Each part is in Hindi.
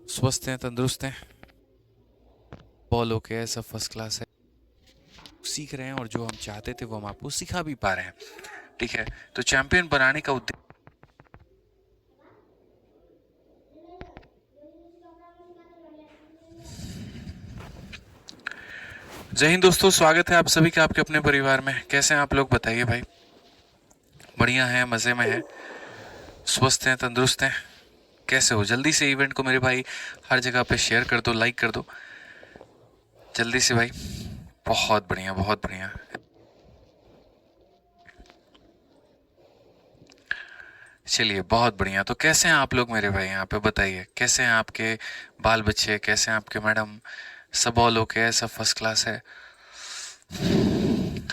स्वस्थ हैं, तंदुरुस्त हैं, बॉल ओके है, सब फर्स्ट क्लास है, सीख रहे हैं और जो हम चाहते थे वो हम आपको सिखा भी पा रहे हैं। ठीक है, तो चैंपियन बनाने का उद्देश्य। जय हिंद दोस्तों, स्वागत है आप सभी का आपके अपने परिवार में। कैसे हैं आप लोग, बताइए भाई। बढ़िया हैं, मज़े में हैं, स्वस्थ हैं, तंदुरुस्त हैं, कैसे हो? जल्दी से इवेंट को मेरे भाई हर जगह पे शेयर कर दो, लाइक कर दो जल्दी से भाई। बहुत बढ़िया, बहुत बढ़िया। चलिए, बहुत बढ़िया। तो कैसे हैं आप लोग मेरे भाई, यहाँ पे बताइए कैसे हैं आपके बाल बच्चे, कैसे हैं आपके मैडम? सब ऑल ओके है, सब फर्स्ट क्लास है।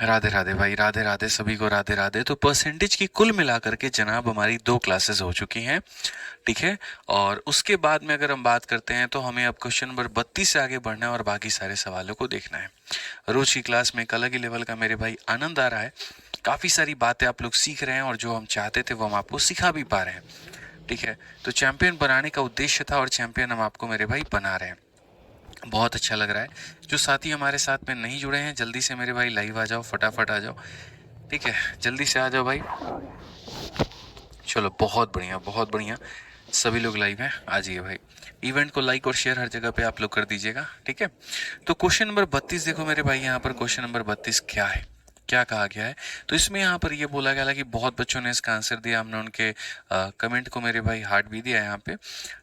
राधे राधे भाई, राधे राधे, सभी को राधे राधे। तो परसेंटेज की कुल मिलाकर के जनाब हमारी 2 क्लासेस हो चुकी हैं। ठीक है, और उसके बाद में अगर हम बात करते हैं तो हमें अब क्वेश्चन नंबर 32 से आगे बढ़ना है और बाकी सारे सवालों को देखना है। रोज की क्लास में एक अलग ही लेवल का मेरे भाई आनंद आ रहा है। काफ़ी सारी बातें आप लोग सीख रहे हैं और जो हम चाहते थे वो हम आपको सिखा भी पा रहे हैं। ठीक है, तो चैंपियन बनाने का उद्देश्य था और चैंपियन हम आपको मेरे भाई बना रहे हैं। बहुत अच्छा लग रहा है। जो साथी हमारे साथ में नहीं जुड़े हैं, जल्दी से मेरे भाई लाइव आ जाओ, फटाफट आ जाओ। ठीक है, जल्दी से आ जाओ भाई। चलो, बहुत बढ़िया, बहुत बढ़िया। सभी लोग लाइव हैं, आ जाइए भाई। इवेंट को लाइक और शेयर हर जगह पे आप लोग कर दीजिएगा। ठीक है, तो क्वेश्चन नंबर 32 देखो मेरे भाई, यहाँ पर क्वेश्चन नंबर 32 क्या है, क्या कहा गया है। तो इसमें यहाँ पर ये बोला गया कि बहुत बच्चों ने इसका आंसर दिया, हमने उनके कमेंट को मेरे भाई हार्ट भी दिया यहाँ पे।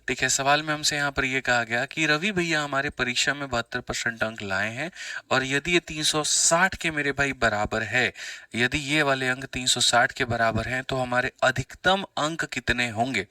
ठीक है, सवाल में हमसे यहाँ पर ये कहा गया कि रवि भैया हमारे परीक्षा में 72% अंक लाए हैं और यदि ये 360 के मेरे भाई बराबर है, यदि ये वाले अंक 360 के बराबर हैं तो हमारे अधिकतम अंक कितने होंगे।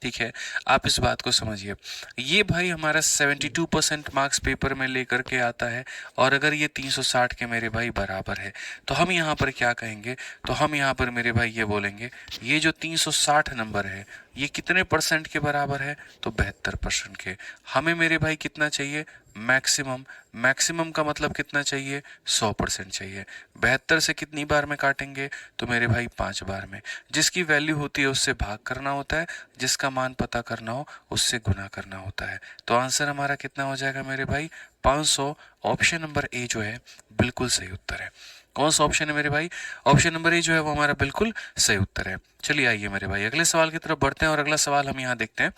ठीक है, आप इस बात को समझिए। ये भाई हमारा 72% मार्क्स पेपर में लेकर के आता है और अगर ये 360 के मेरे भाई बराबर है तो हम यहाँ पर क्या कहेंगे, तो हम यहाँ पर मेरे भाई ये बोलेंगे ये जो 360 नंबर है ये कितने परसेंट के बराबर है, तो 72% के। हमें मेरे भाई कितना चाहिए, मैक्सिमम। मैक्सिमम का मतलब कितना चाहिए, 100% चाहिए। 72 से कितनी बार में काटेंगे, तो मेरे भाई 5 बार में। जिसकी वैल्यू होती है उससे भाग करना होता है, जिसका मान पता करना हो उससे गुना करना होता है। तो आंसर हमारा कितना हो जाएगा मेरे भाई, 500। ऑप्शन नंबर ए जो है बिल्कुल सही उत्तर है। कौन सा ऑप्शन है मेरे भाई, ऑप्शन नंबर ए जो है वो हमारा बिल्कुल सही उत्तर है। चलिए आइए मेरे भाई अगले सवाल की तरफ बढ़ते हैं और अगला सवाल हम यहाँ देखते हैं।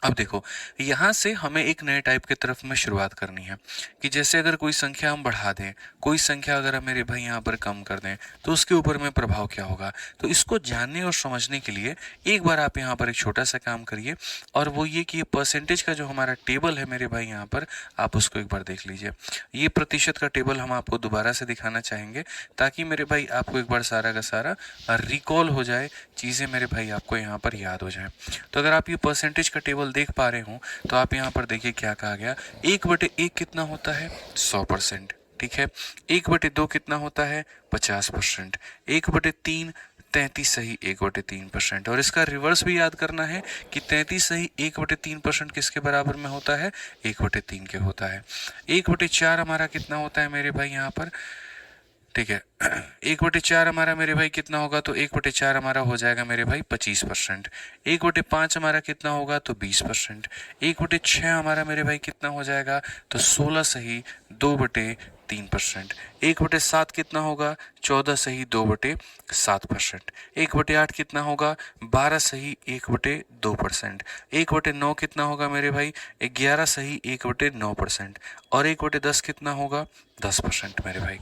अब देखो, यहाँ से हमें एक नए टाइप के तरफ में शुरुआत करनी है कि जैसे अगर कोई संख्या हम बढ़ा दें, कोई संख्या अगर हम मेरे भाई यहाँ पर कम कर दें तो उसके ऊपर में प्रभाव क्या होगा। तो इसको जानने और समझने के लिए एक बार आप यहाँ पर एक छोटा सा काम करिए, और वो ये कि ये परसेंटेज का जो हमारा टेबल है मेरे भाई यहाँ पर, आप उसको एक बार देख लीजिए। ये प्रतिशत का टेबल हम आपको दोबारा से दिखाना चाहेंगे ताकि मेरे भाई आपको एक बार सारा का सारा रिकॉल हो जाए, चीज़ें मेरे भाई आपको यहाँ पर याद हो जाए। तो अगर आप ये परसेंटेज का टेबल देख पा रहे हो तो आप यहाँ पर देखिए क्या कहा गया। 1/1 कितना होता है, 100%। ठीक है, 1/2 कितना होता है, 50%। 1/3 33 सही 1/3%। और इसका रिवर्स भी याद करना है कि 33 सही 1/3% किसके बराबर में होता है, 1/3 के होता है। 1/4 हमारा कितना होता है मेरे भाई यहाँ पर। ठीक है, 1/4 हमारा मेरे भाई कितना होगा, तो 1/4 हमारा हो जाएगा मेरे भाई 25%। 1/5 हमारा कितना होगा, तो 20%। 1/6 हमारा मेरे भाई कितना हो जाएगा, तो 16 सही 2/3%। 1/7 कितना होगा, 14 सही 2/7%। 1/8 कितना होगा, 12 सही 1/2%। 1/9 कितना होगा मेरे भाई, 11 सही 1/9%। और 1/10 कितना होगा, 10% मेरे भाई।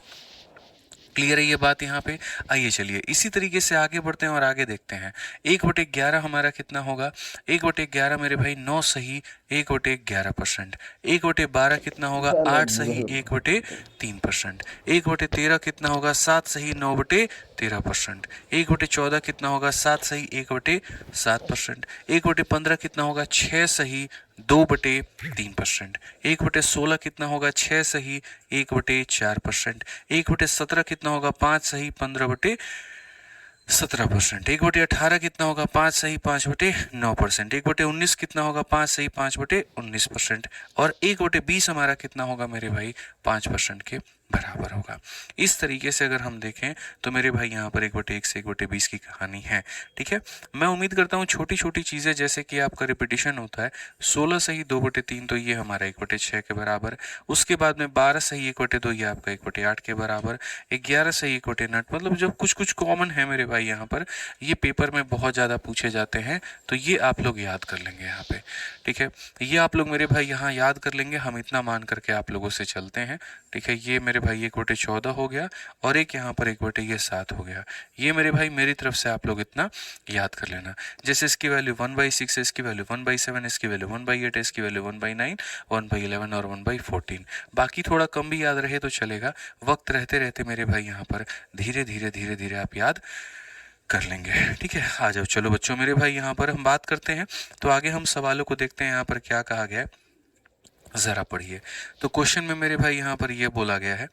क्लियर है ये बात यहाँ पे। आइए चलिए इसी तरीके से आगे बढ़ते हैं और आगे देखते हैं। 1/11 हमारा कितना होगा, 1/11 मेरे भाई 9 सही 1/11%। 1/12 कितना होगा, 8 सही 1/3%। 1/13 कितना होगा, 7 सही 9/13%। 1/14 कितना होगा, 7 सही 1/7%। 1/15 कितना होगा, 6 सही 2/3%। 1/16 कितना होगा, 6 सही 1/4%। 1/17 कितना होगा, 5 सही 15/17%। 1/18 कितना होगा, 5 सही 5/9%। 1/19 कितना होगा, 5 सही 5/19%। और 1/20 हमारा कितना होगा मेरे भाई, 5% के बराबर होगा। इस तरीके से अगर हम देखें तो मेरे भाई यहाँ पर 1/1 से 1/20 की कहानी है। ठीक है, मैं उम्मीद करता हूँ छोटी छोटी चीज़ें जैसे कि आपका रिपीटिशन होता है 16 सही 2/3 तो ये हमारा 1/6 के बराबर, उसके बाद में 12 सही 1/2 ये आपका 1/8 के बराबर, 11 सही 1/9, मतलब जब कुछ कुछ कॉमन है मेरे भाई यहाँ पर, ये पेपर में बहुत ज़्यादा पूछे जाते हैं, तो ये आप लोग याद कर लेंगे यहाँ पे। ठीक है, ये आप लोग मेरे भाई यहाँ याद कर लेंगे, हम इतना मान करके आप लोगों से चलते हैं। ठीक है, ये मेरे भाई 1/14 हो गया और एक यहाँ पर 1/7 हो गया। ये मेरे भाई मेरी तरफ से आप लोग इतना याद कर लेना। जैसे इसकी वैल्यू 1/6 है, इसकी वैल्यू 1/7, इसकी वैल्यू 1/8 है, इसकी वैल्यू 1/9, 1/11 और 1/14। बाकी थोड़ा कम भी याद रहे तो चलेगा, वक्त रहते रहते मेरे भाई यहाँ पर धीरे धीरे धीरे धीरे आप याद कर लेंगे। ठीक है, आ जाओ चलो बच्चों मेरे भाई यहाँ पर हम बात करते हैं, तो आगे हम सवालों को देखते हैं यहाँ पर क्या कहा गया है, ज़रा पढ़िए। तो क्वेश्चन में मेरे भाई यहाँ पर ये बोला गया है।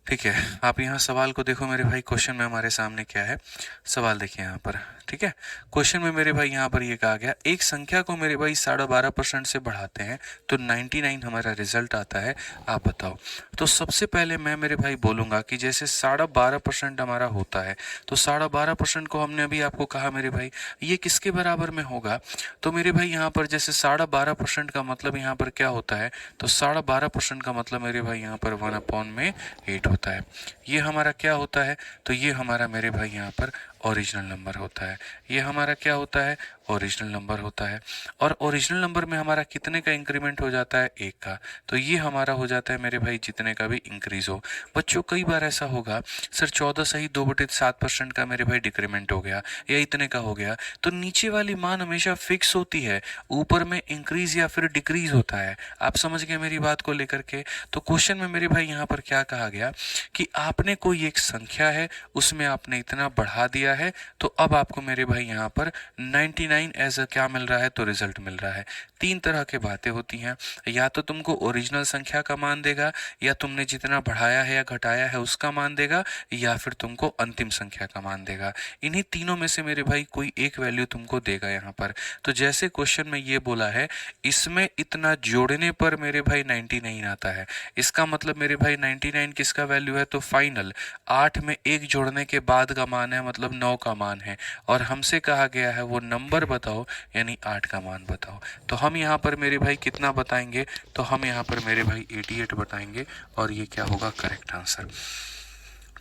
ठीक है, आप यहाँ सवाल को देखो मेरे भाई, क्वेश्चन में हमारे सामने क्या है, सवाल देखिए यहाँ पर। ठीक है, क्वेश्चन में मेरे भाई यहाँ पर ये कहा गया, एक संख्या को मेरे भाई 12.5% से बढ़ाते हैं तो 99 हमारा रिजल्ट आता है, आप बताओ। तो सबसे पहले मैं मेरे भाई बोलूँगा कि जैसे 12.5% हमारा होता है, तो 12.5% को हमने अभी आपको कहा मेरे भाई ये किसके बराबर में होगा, तो मेरे भाई यहाँ पर जैसे 12.5% का मतलब यहाँ पर क्या होता है, तो 12.5% का मतलब मेरे भाई यहाँ पर 1/8 होता है। ये हमारा क्या होता है, तो ये हमारा मेरे भाई यहाँ पर ओरिजिनल नंबर होता है। ये हमारा क्या होता है, ओरिजिनल नंबर होता है। और ओरिजिनल नंबर में हमारा कितने का इंक्रीमेंट हो जाता है, 1 का, तो ये हमारा हो जाता है मेरे भाई जितने का भी इंक्रीज हो। बच्चों कई बार ऐसा होगा सर 14 सही 2/7% का मेरे भाई डिक्रीमेंट हो गया या इतने का हो गया, तो नीचे वाली मान हमेशा फिक्स होती है, ऊपर में इंक्रीज या फिर डिक्रीज होता है। आप समझ गए मेरी बात को लेकर के। तो क्वेश्चन में मेरे भाई यहाँ पर क्या कहा गया कि आपने कोई एक संख्या है उसमें आपने इतना बढ़ा दिया है, तो अब आपको मेरे भाई यहाँ पर 99 एज अ क्या मिल रहा है, तो रिजल्ट मिल रहा है। तीन तरह के बातें होती हैं, या तो तुमको ओरिजिनल संख्या का मान देगा, या तुमने जितना बढ़ाया है या घटाया है उसका मान देगा, या फिर तुमको अंतिम संख्या का मान देगा। इन्हीं तीनों में से मेरे भाई कोई एक वैल्यू तुमको देगा यहाँ पर। तो जैसे क्वेश्चन में ये बोला है इसमें इतना जोड़ने पर मेरे भाई 99 आता है, इसका मतलब मेरे भाई 99 किसका वैल्यू है, तो फाइनल 8 में 1 जोड़ने के बाद का मान है, मतलब 9 का मान है, और हमसे कहा गया है वो नंबर बताओ, यानी 8 का मान बताओ। तो हम यहाँ पर मेरे भाई कितना बताएंगे, तो हम यहाँ पर मेरे भाई 88 बताएंगे, और ये क्या होगा, करेक्ट आंसर।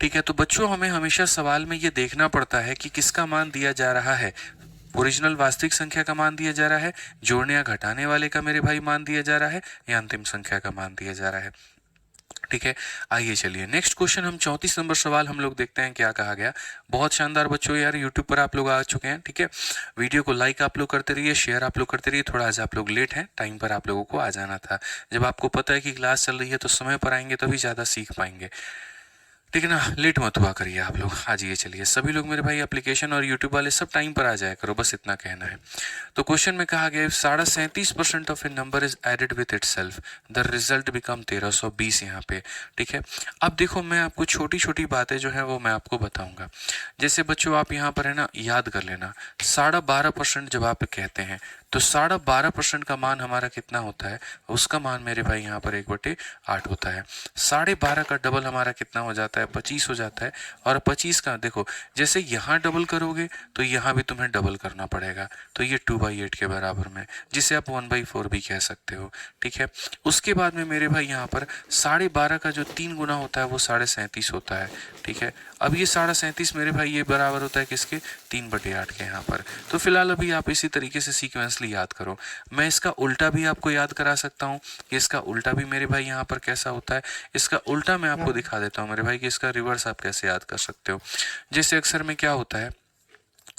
ठीक है, तो बच्चों हमें हमेशा सवाल में ये देखना पड़ता है कि किसका मान दिया जा रहा है, ओरिजिनल वास्तविक संख्या का मान दिया जा रहा है, जोड़ने या घटाने वाले का मेरे भाई मान दिया जा रहा है, या अंतिम संख्या का मान दिया जा रहा है। ठीक है, आइए चलिए नेक्स्ट क्वेश्चन, हम 34 नंबर सवाल हम लोग देखते हैं क्या कहा गया। बहुत शानदार बच्चों, यार यूट्यूब पर आप लोग आ चुके हैं। ठीक है, वीडियो को लाइक आप लोग करते रहिए, शेयर आप लोग करते रहिए। थोड़ा आज आप लोग लेट हैं, टाइम पर आप लोगों को आ जाना था। जब आपको पता है कि क्लास चल रही है तो समय पर आएंगे तभी ज़्यादा सीख पाएंगे। ठीक है ना, लेट मत हुआ करिए आप लोग। आ जाइए चलिए, सभी लोग मेरे भाई एप्लीकेशन और यूट्यूब वाले सब टाइम पर आ जाया करो, बस इतना कहना है। तो क्वेश्चन में कहा गया 37% of a number is added with itself the result become 1320 यहाँ पे। ठीक है, अब देखो मैं आपको छोटी छोटी बातें जो है वो मैं आपको बताऊंगा। जैसे बच्चों आप यहाँ पर है ना याद कर लेना, 12.5% जब आप कहते हैं तो 12.5% का मान हमारा कितना होता है, उसका मान मेरे भाई यहाँ पर 1/8 होता है। 12.5 का डबल हमारा कितना हो जाता है, 25 हो जाता है। और 25 का देखो जैसे यहाँ डबल करोगे तो यहाँ भी तुम्हें डबल करना पड़ेगा, तो ये 2/8 के बराबर में, जिसे आप 1/4 भी कह सकते हो। ठीक है, उसके बाद में मेरे भाई यहाँ पर 12.5 का जो 3 गुना होता है वो 37.5 होता है। ठीक है, अब ये 37.5 मेरे भाई ये बराबर होता है किसके, 3/8 के यहाँ पर। तो फिलहाल अभी आप इसी तरीके से सीक्वेंसली याद करो। मैं इसका उल्टा भी आपको याद करा सकता हूँ, इसका उल्टा भी मेरे भाई यहाँ पर कैसा होता है, इसका उल्टा मैं आपको दिखा देता हूँ मेरे भाई कि इसका रिवर्स आप कैसे याद कर सकते हो। जैसे अक्सर में क्या होता है,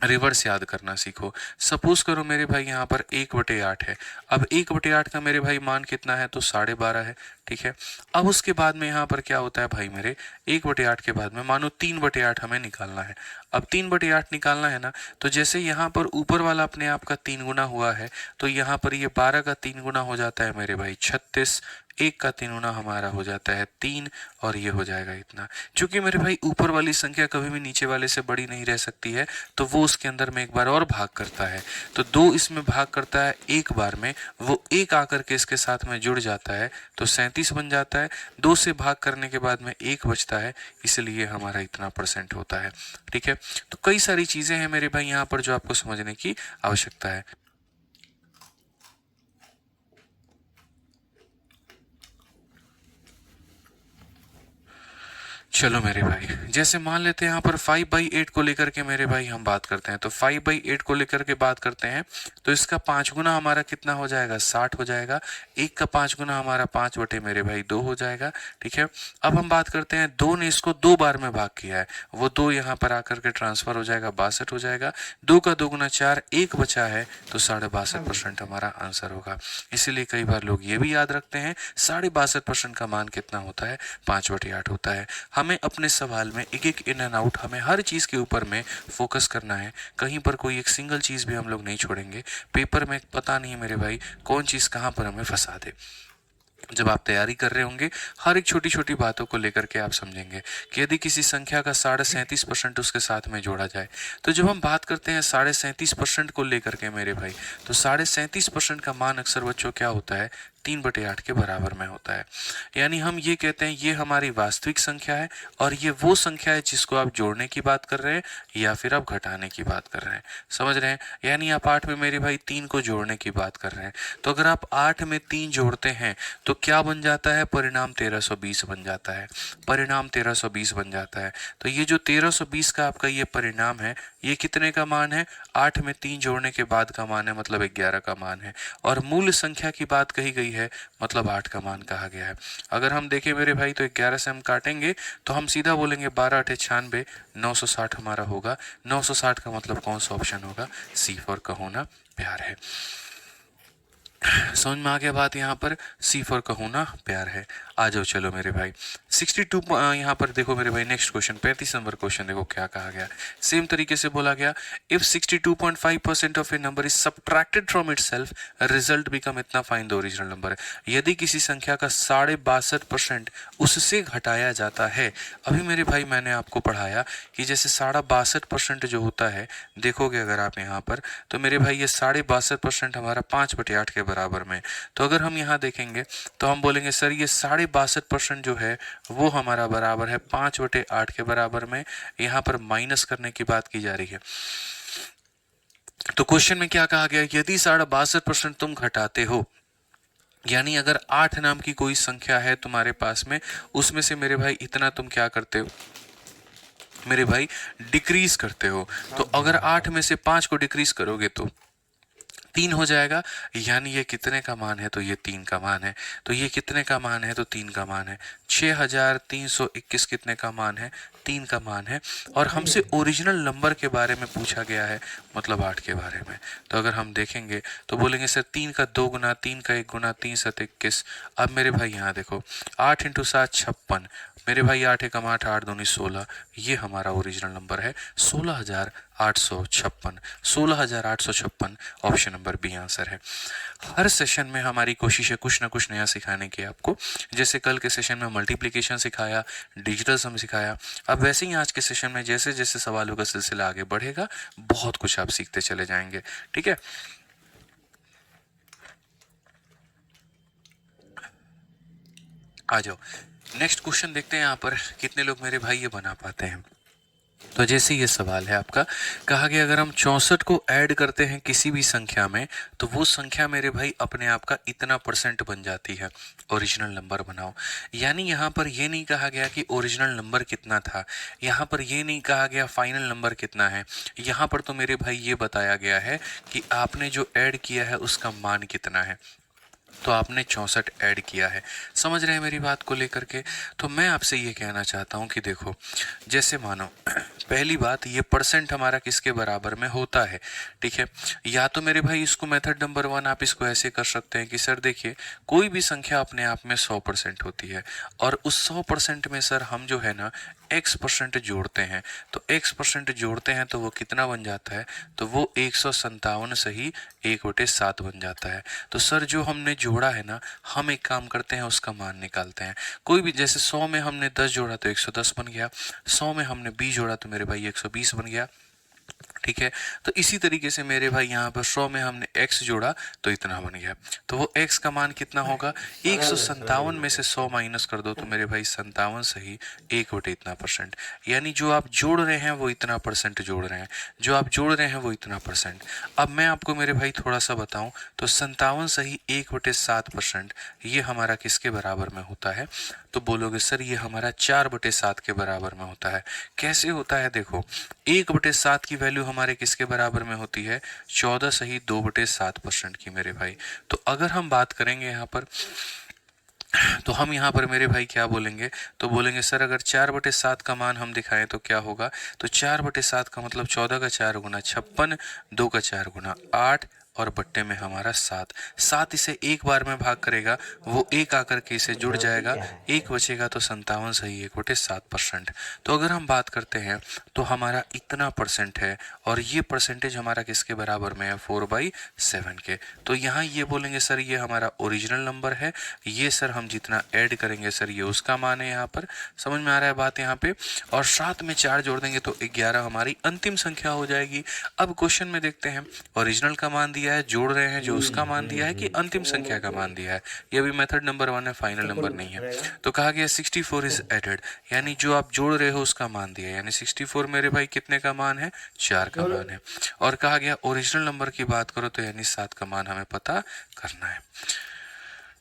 रिवर्स याद करना सीखो। सपोज करो मेरे भाई यहाँ पर 1/8 है, अब 1/8 का मेरे भाई मान कितना है, तो 12.5 है। ठीक है, अब उसके बाद में यहाँ पर क्या होता है भाई मेरे, 1/8 के बाद में मानो 3/8 हमें निकालना है। अब 3/8 निकालना है ना, तो जैसे यहाँ पर ऊपर वाला अपने आप का 3 गुना हुआ है, तो यहाँ पर ये 12 का 3 गुना हो जाता है मेरे भाई 36, 1 का 3 गुना हमारा हो जाता है 3 और ये हो जाएगा इतना। चूंकि मेरे भाई ऊपर वाली संख्या कभी भी नीचे वाले से बड़ी नहीं रह सकती है, तो वो उसके अंदर में एक बार और भाग करता है। तो 2 इसमें भाग करता है एक बार में, वो 1 आकर के इसके साथ में जुड़ जाता है तो 37 बन जाता है। 2 से भाग करने के बाद में 1 बचता है, इसलिए हमारा इतना परसेंट होता है। ठीक है, तो कई सारी चीजें हैं मेरे भाई यहाँ पर जो आपको समझने की आवश्यकता है। चलो मेरे भाई, जैसे मान लेते हैं यहाँ पर 5/8 को लेकर के मेरे भाई हम बात करते हैं, तो 5/8 को लेकर के बात करते हैं तो इसका 5 गुना हमारा कितना हो जाएगा, 60 हो जाएगा। 1 का 5 गुना हमारा 5 बटे मेरे भाई 2 हो जाएगा। ठीक है, अब हम बात करते हैं 2 ने इसको 2 बार में भाग किया है, वो 2 यहाँ पर आकर के ट्रांसफर हो जाएगा, 62 हो जाएगा। 2 का 2 गुना 4, 1 बचा है तो 62.5% हमारा आंसर होगा। इसीलिए कई बार लोग ये भी याद रखते हैं 62.5% का मान कितना होता है, 5/8 होता है। हमें अपने सवाल में एक एक इन एंड आउट, हमें हर चीज़ के ऊपर में फोकस करना है। कहीं पर कोई एक सिंगल चीज़ भी हम लोग नहीं छोड़ेंगे। पेपर में पता नहीं मेरे भाई कौन चीज़ कहाँ पर हमें फंसा दे। जब आप तैयारी कर रहे होंगे, हर एक छोटी छोटी बातों को लेकर के आप समझेंगे कि यदि किसी संख्या का 37.5% उसके साथ में जोड़ा जाए, तो जब हम बात करते हैं 37.5% को लेकर के मेरे भाई, तो 37.5% का मान अक्सर बच्चों क्या होता है, 3/8 के बराबर में होता है। यानी हम ये कहते हैं ये हमारी वास्तविक संख्या है और ये वो संख्या है जिसको आप जोड़ने की बात कर रहे हैं या फिर आप घटाने की बात कर रहे हैं। समझ रहे हैं? यानी आप 8 में मेरे भाई 3 को जोड़ने की बात कर रहे हैं, तो अगर आप 8 में 3 जोड़ते हैं तो क्या बन जाता है, परिणाम 1320 बन जाता है। परिणाम 1320 बन जाता है। तो ये जो 1320 का आपका ये परिणाम है, ये कितने का मान है, 8 में 3 जोड़ने के बाद का मान है, मतलब 11 का मान है। और मूल संख्या की बात कही गई है, मतलब 8 का मान कहा गया है। अगर हम देखें मेरे भाई तो 11 से हम काटेंगे तो हम सीधा बोलेंगे 12 8 96, 960 हमारा होगा। 960 का मतलब कौन सा ऑप्शन होगा, सी फॉर कहो ना प्यार है। समझ में आ गया बात, यहाँ पर सी फॉर कहो ना प्यार है। आ जाओ चलो मेरे भाई 62 यहाँ पर देखो मेरे भाई, नेक्स्ट क्वेश्चन 35 नंबर क्वेश्चन देखो क्या कहा गया। सेम तरीके से बोला गया, if 62.5% of a number is subtracted from itself, result become इतना, फाइंड द ओरिजिनल नंबर। यदि किसी संख्या का 62.5% उससे घटाया जाता है। अभी मेरे भाई मैंने आपको पढ़ाया कि जैसे 62.5% जो होता है, देखोगे अगर आप यहाँ पर तो मेरे भाई ये 62.5% हमारा 5/8 के बराबर में। तो अगर हम यहाँ देखेंगे तो हम बोलेंगे सर ये 62.5% जो है वो हमारा बराबर है 5/8 के बराबर में। यहाँ पर माइनस करने की बात की जा रही है। तो क्वेश्चन में क्या कहा गया, यदि 62.5% तुम घटाते हो, यानी अगर 8 नाम की कोई संख्या है तुम्हारे पास में, उसमें से मेरे भाई इतना तुम क्या करते हो मेरे भाई, डिक्रीज करते हो। तो अगर 8 में से 5 को डिक्रीज करोगे तो 3 हो जाएगा। यानी ये कितने का मान है, तो ये 3 का मान है। तो ये कितने का मान है, तो 3 का मान है। 6321 कितने का मान है, 3 का मान है। और हमसे ओरिजिनल नंबर के बारे में पूछा गया है, मतलब 8 के बारे में। तो अगर हम देखेंगे तो बोलेंगे सर 3 का 2 गुना, 3 का 1 गुना, 3 7 21। अब मेरे भाई यहाँ देखो 8 × 7 56, मेरे भाई 8 × 8 8 दूनी 16, ये हमारा ओरिजिनल नंबर है 16,856। 16,856 ऑप्शन नंबर बी आंसर है। हर सेशन में हमारी कोशिश है कुछ ना कुछ नया सिखाने की आपको। जैसे कल के सेशन में मल्टीप्लिकेशन सिखाया, डिजिटल सम सिखाया, अब वैसे ही आज के सेशन में जैसे जैसे सवालों का सिलसिला आगे बढ़ेगा, बहुत कुछ आप सीखते चले जाएंगे। ठीक है, आ जाओ नेक्स्ट क्वेश्चन देखते हैं। यहाँ पर कितने लोग मेरे भाई ये बना पाते हैं। तो जैसे ये सवाल है आपका, कहा गया अगर हम 64 को ऐड करते हैं किसी भी संख्या में, तो वो संख्या मेरे भाई अपने आप का इतना परसेंट बन जाती है। ओरिजिनल नंबर बनाओ। यानी यहाँ पर ये नहीं कहा गया कि ओरिजिनल नंबर कितना था, यहाँ पर ये नहीं कहा गया फाइनल नंबर कितना है। यहाँ पर तो मेरे भाई ये बताया गया है कि आपने जो ऐड किया है उसका मान कितना है। तो आपने 64 ऐड किया है। समझ रहे हैं मेरी बात को लेकर के। तो मैं आपसे ये कहना चाहता हूँ कि देखो, जैसे मानो पहली बात, ये परसेंट हमारा किसके बराबर में होता है। ठीक है, या तो मेरे भाई इसको मेथड नंबर 1 आप इसको ऐसे कर सकते हैं कि सर देखिए कोई भी संख्या अपने आप में 100% होती है, और उस 100% में सर हम जो है ना x% जोड़ते हैं, तो x% जोड़ते हैं तो वो कितना बन जाता है, तो वो 157 सही 1/7 बन जाता है। तो सर जो हमने जोड़ा है ना, हम एक काम करते हैं उसका मान निकालते हैं। कोई भी, जैसे 100 में हमने 10 जोड़ा तो 110 बन गया, 100 में हमने 20 जोड़ा तो मेरे भाई 120 बन गया। ठीक है, तो इसी तरीके से मेरे भाई यहाँ पर 100 में हमने x जोड़ा तो इतना बन गया, तो वो x का मान कितना होगा, 157 में से 100 माइनस कर दो तो मेरे भाई 57 सही 1/इतना%। यानी जो आप जोड़ रहे हैं वो इतना परसेंट जोड़ रहे हैं, जो आप जोड़ रहे हैं वो इतना परसेंट। अब मैं आपको मेरे भाई थोड़ा सा बताऊं तो 57 सही 1/7% ये हमारा किसके बराबर में होता है, तो बोलोगे सर ये हमारा 4/7 के बराबर में होता है। कैसे होता है, देखो 1/7 की वैल्यू हमारे किसके बराबर में होती है, 14 सही 2/7% की मेरे भाई। तो अगर हम बात करेंगे यहाँ पर, तो हम यहाँ पर मेरे भाई क्या बोलेंगे, तो बोलेंगे सर अगर 4/7 का मान हम दिखाएं तो क्या होगा, तो 4/7 का मतलब 14 का 4 गुना 56, 2 का 4 गुना 8 और बट्टे में हमारा 7। 7 इसे एक बार में भाग करेगा, वो एक आकर के इसे जुड़ जाएगा, एक बचेगा तो 57 सही 1/7%। तो अगर हम बात करते हैं तो हमारा इतना परसेंट है और ये परसेंटेज हमारा किसके बराबर में है, 4/7 के। तो यहाँ ये बोलेंगे सर ये हमारा ओरिजिनल नंबर है, ये सर हम जितना ऐड करेंगे सर ये उसका मान है। यहाँ पर समझ में आ रहा है बात यहाँ पे, और साथ में 4 जोड़ देंगे तो 11 हमारी अंतिम संख्या हो जाएगी। अब क्वेश्चन में देखते हैं, ओरिजिनल का मान दिया है, जोड़ रहे हैं जो उसका मान दिया है कि अंतिम संख्या का मान दिया है। ये भी मेथड नंबर 1 है, फाइनल नंबर नहीं है। तो कहा गया 64 इज एडेड, यानी जो आप जोड़ रहे हो उसका मान दिया है, यानी 64 मेरे भाई कितने का मान है, 4 का मान है। और कहा गया ओरिजिनल नंबर की बात करो तो यानी 7 का मान हमें पता करना है।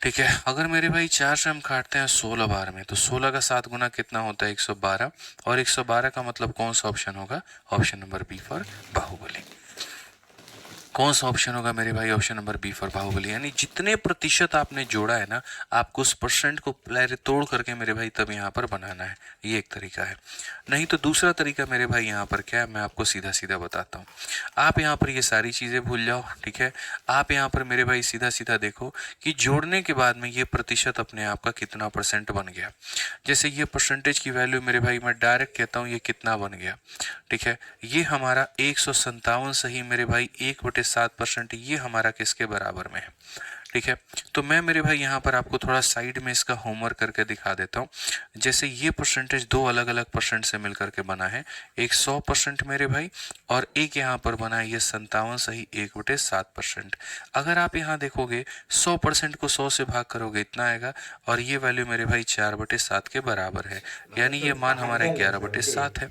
ठीक है, अगर मेरे भाई 4 से हम काटते हैं 16 बार में, तो 16 का 7 गुना कितना होता है, 112, और 112 का मतलब कौन सा ऑप्शन होगा, option number B for Baahubali. कौन सा ऑप्शन होगा मेरे भाई, option number B for Baahubali. यानी जितने प्रतिशत आपने जोड़ा है ना, आपको उस परसेंट को पहले तोड़ करके मेरे भाई तब यहाँ पर बनाना है, ये एक तरीका है। नहीं तो दूसरा तरीका मेरे भाई यहाँ पर क्या है, मैं आपको सीधा सीधा बताता हूँ। आप यहाँ पर ये सारी चीज़ें भूल जाओ, ठीक है। आप यहाँ पर मेरे भाई सीधा सीधा देखो कि जोड़ने के बाद में ये प्रतिशत अपने आप का कितना परसेंट बन गया। जैसे ये परसेंटेज की वैल्यू मेरे भाई मैं डायरेक्ट कहता हूँ ये कितना बन गया, ठीक है। ये हमारा 157 सही मेरे भाई 1/7%, ये हमारा किसके बराबर में है, ठीक है। तो मैं मेरे भाई यहाँ पर आपको थोड़ा साइड में इसका होमवर्क करके दिखा देता हूँ। जैसे ये परसेंटेज दो अलग अलग परसेंट से मिलकर के बना है, एक 100% मेरे भाई, और एक यहाँ पर बना है ये 57 सही 1/7%। अगर आप यहाँ देखोगे 100% को 100 से भाग करोगे इतना आएगा, और ये वैल्यू मेरे भाई 4/7 के बराबर है, यानी ये मान हमारा 11/7 है।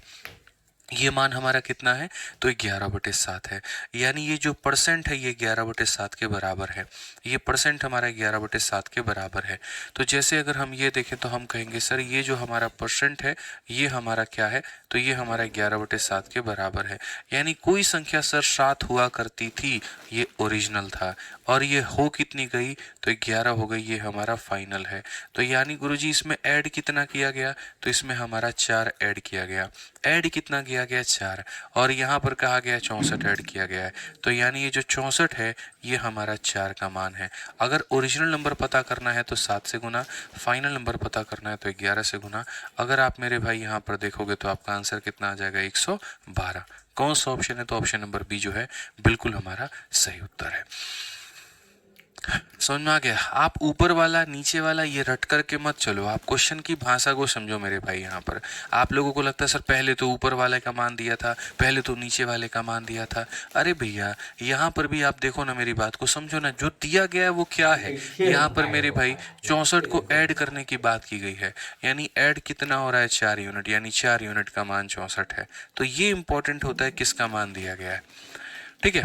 ये मान हमारा कितना है, तो 11/7 है। यानी ये जो परसेंट है ये 11/7 के बराबर है, ये परसेंट हमारा 11/7 के बराबर है। तो जैसे अगर हम ये देखें तो हम कहेंगे सर ये जो हमारा परसेंट है ये हमारा क्या है, तो ये हमारा 11/7 के बराबर है। यानी कोई संख्या सर 7 हुआ करती थी, ये ओरिजिनल था, और ये हो कितनी गई, तो 11 हो गई, ये हमारा फाइनल है। तो यानी गुरुजी इसमें ऐड कितना किया गया, तो इसमें हमारा 4 ऐड किया गया। ऐड कितना किया गया, 4, और यहाँ पर कहा गया 64 ऐड किया गया है। तो यानी ये जो 64 है ये हमारा 4 का मान है। अगर ओरिजिनल नंबर पता करना है तो 7 से गुना, फाइनल नंबर पता करना है तो 11 से गुना। अगर आप मेरे भाई यहाँ पर देखोगे तो आपका आंसर कितना आ जाएगा, 112। कौन सा ऑप्शन है, तो ऑप्शन नंबर बी जो है बिल्कुल हमारा सही उत्तर है। समझ में आ गया। आप ऊपर वाला नीचे वाला ये रट करके मत चलो, आप क्वेश्चन की भाषा को समझो मेरे भाई। यहाँ पर आप लोगों को लगता है सर पहले तो ऊपर वाले का मान दिया था, पहले तो नीचे वाले का मान दिया था। अरे भैया यहाँ पर भी आप देखो ना, मेरी बात को समझो ना, जो दिया गया है वो क्या है। यहाँ पर मेरे भाई 64 को ऐड करने की बात की गई है, यानी ऐड कितना हो रहा है, 4 यूनिट, यानी 4 यूनिट का मान 64 है। तो ये इंपॉर्टेंट होता है किसका मान दिया गया है, ठीक है।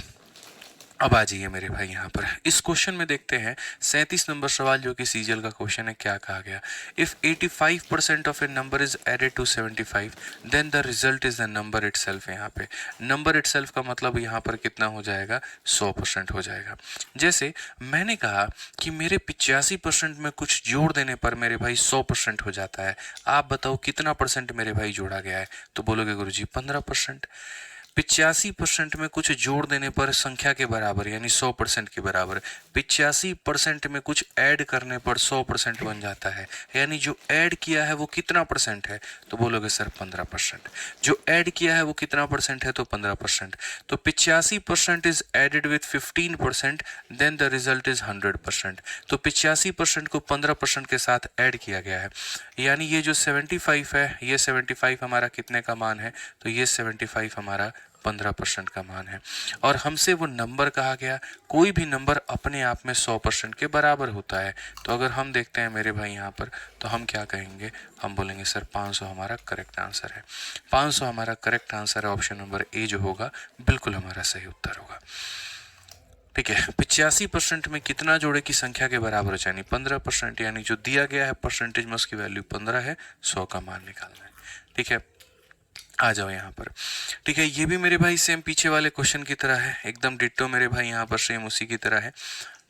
अब आ जाइए मेरे भाई यहाँ पर इस क्वेश्चन में देखते हैं 37 नंबर सवाल, जो कि सीजीएल का क्वेश्चन है। क्या कहा गया, if 85% of a number is added to 75 then the result is the number itself. यहाँ पे नंबर इटसेल्फ का मतलब यहाँ पर कितना हो जाएगा, 100% हो जाएगा। जैसे मैंने कहा कि मेरे 85% में कुछ जोड़ देने पर मेरे भाई 100% हो जाता है। आप बताओ कितना परसेंट मेरे भाई जोड़ा गया है, तो बोलोगे गुरुजी 15%। 85% में कुछ जोड़ देने पर संख्या के बराबर यानी 100% के बराबर। 85% में कुछ ऐड करने पर 100% बन जाता है, यानी जो ऐड किया है वो कितना परसेंट है, तो बोलोगे सर 15%। जो ऐड किया है वो कितना परसेंट है, तो 15%। तो 85% is added with 15%, then the result is 100%। तो 85% को 15% के साथ ऐड किया गया है, यानी ये जो 75 है, ये 75 हमारा कितने का मान है, तो ये 75 हमारा 15% का मान है। और हमसे वो नंबर कहा गया, कोई भी नंबर अपने आप में 100% के बराबर होता है। तो अगर हम देखते हैं मेरे भाई यहाँ पर, तो हम क्या कहेंगे, हम बोलेंगे सर 500 हमारा करेक्ट आंसर है। 500 हमारा करेक्ट आंसर है। ऑप्शन नंबर ए जो होगा बिल्कुल हमारा सही उत्तर होगा। ठीक है, 85% में कितना जोड़े की संख्या के बराबर है, यानी 15%, यानी जो दिया गया है परसेंटेज में उसकी वैल्यू 15 है, 100 का मान निकालना है। ठीक है, आ जाओ यहाँ पर। ठीक है, ये भी मेरे भाई सेम पीछे वाले क्वेश्चन की तरह है, एकदम डिट्टो मेरे भाई यहाँ पर सेम उसी की तरह है।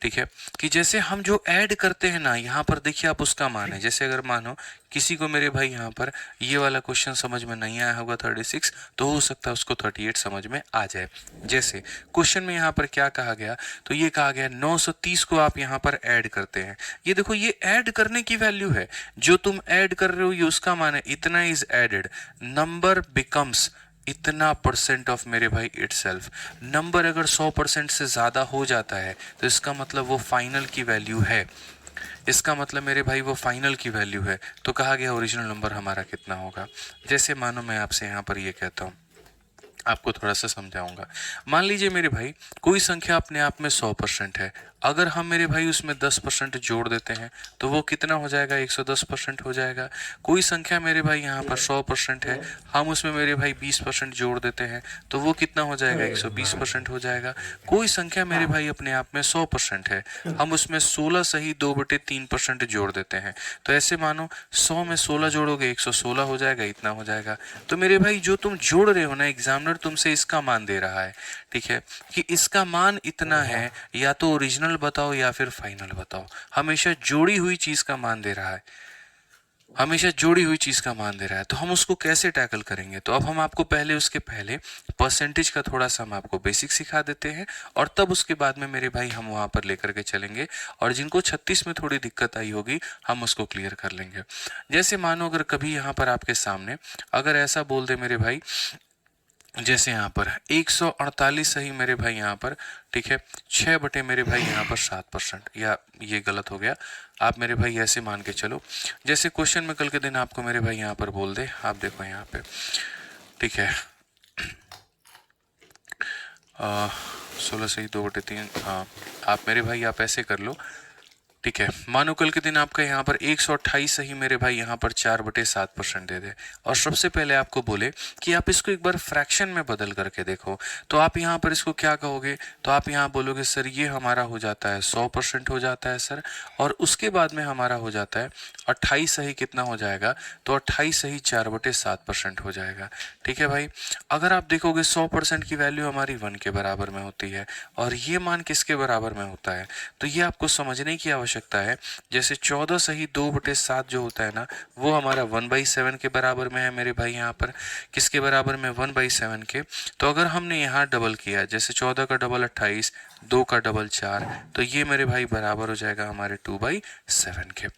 ठीक है, कि जैसे हम जो ऐड करते हैं ना, यहाँ पर देखिए आप उसका मान है। जैसे अगर मानो किसी को मेरे भाई यहाँ पर ये वाला क्वेश्चन समझ में नहीं आया होगा 36, तो हो सकता है उसको 38 समझ में आ जाए। जैसे क्वेश्चन में यहाँ पर क्या कहा गया, तो ये कहा गया 930 को आप यहाँ पर ऐड करते हैं। ये देखो, ये ऐड करने की वैल्यू है, जो तुम ऐड कर रहे हो ये उसका मान है, इतना इज एडेड, नंबर बिकम्स इतना परसेंट ऑफ मेरे भाई इटसेल्फ। नंबर अगर 100% से ज़्यादा हो जाता है तो इसका मतलब वो फाइनल की वैल्यू है। इसका मतलब मेरे भाई वो फाइनल की वैल्यू है। तो कहा गया ओरिजिनल नंबर हमारा कितना होगा। जैसे मानो मैं आपसे यहाँ पर ये कहता हूँ, आपको थोड़ा सा समझाऊंगा। मान लीजिए मेरे भाई कोई संख्या अपने आप में 100% है, अगर हम मेरे भाई उसमें 10% जोड़ देते हैं तो वो कितना हो जाएगा, 110% हो जाएगा। कोई संख्या मेरे भाई यहाँ पर 100% है, हम उसमें मेरे भाई 20% जोड़ देते हैं तो वो कितना हो जाएगा, 120% हो जाएगा। कोई संख्या मेरे भाई अपने आप में 100% है, हम उसमें 16 सही 2/3% जोड़ देते हैं, तो ऐसे मानो 100 में 16 जोड़ोगे 116 हो जाएगा, इतना हो जाएगा। तो मेरे भाई जो तुम जोड़ रहे हो ना, एग्जामिनर तुमसे इसका मान दे रहा है, ठीक है, कि इसका मान इतना है, या तो ओरिजिनल बताओ या फिर फाइनल बताओ। हमेशा जोड़ी हुई चीज का मान दे रहा है, हमेशा जोड़ी हुई चीज का मान दे रहा है। तो हम उसको कैसे टैकल करेंगे, तो अब हम आपको पहले उसके पहले परसेंटेज का थोड़ा सा हम आपको बेसिक सिखा देते हैं, और तब उसके बाद में मेरे भाई हम वहां पर लेकर के चलेंगे, और जिनको 36 में थोड़ी दिक्कत आई होगी हम उसको क्लियर कर लेंगे। जैसे मानो अगर कभी यहाँ पर आपके सामने अगर ऐसा बोल दे मेरे भाई, जैसे यहाँ पर 148 सही मेरे भाई यहाँ पर, ठीक है, 6 बटे मेरे भाई यहाँ पर 7%, या ये गलत हो गया, आप मेरे भाई ऐसे मान के चलो। जैसे क्वेश्चन में कल के दिन आपको मेरे भाई यहाँ पर बोल दे, आप देखो यहाँ पे, ठीक है, 16 सही 2/3, हाँ, आप मेरे भाई आप ऐसे कर लो। ठीक है, मानो कल के दिन आपका यहाँ पर 128 सही मेरे भाई यहाँ पर 4/7% दे दे, और सबसे पहले आपको बोले कि आप इसको एक बार फ्रैक्शन में बदल करके देखो, तो आप यहाँ पर इसको क्या कहोगे, तो आप यहाँ बोलोगे सर ये हमारा हो जाता है 100% हो जाता है सर, और उसके बाद में हमारा हो जाता है 28 सही कितना हो जाएगा, तो 28 सही 4/7% हो जाएगा। ठीक है भाई, अगर आप देखोगे 100% की वैल्यू हमारी 1 के बराबर में होती है, और ये मान किसके बराबर में होता है, तो ये आपको समझने की आवश्यकता है। जैसे 14 सही 2/7 जो होता है ना, वो हमारा 1/7 के बराबर में है मेरे भाई यहाँ पर, किसके बराबर में, 1/7 के। तो अगर हमने यहाँ डबल किया, जैसे 14 का डबल 28, 2 का डबल 4, तो ये मेरे भाई बराबर हो जाएगा हमारे 2/7 के।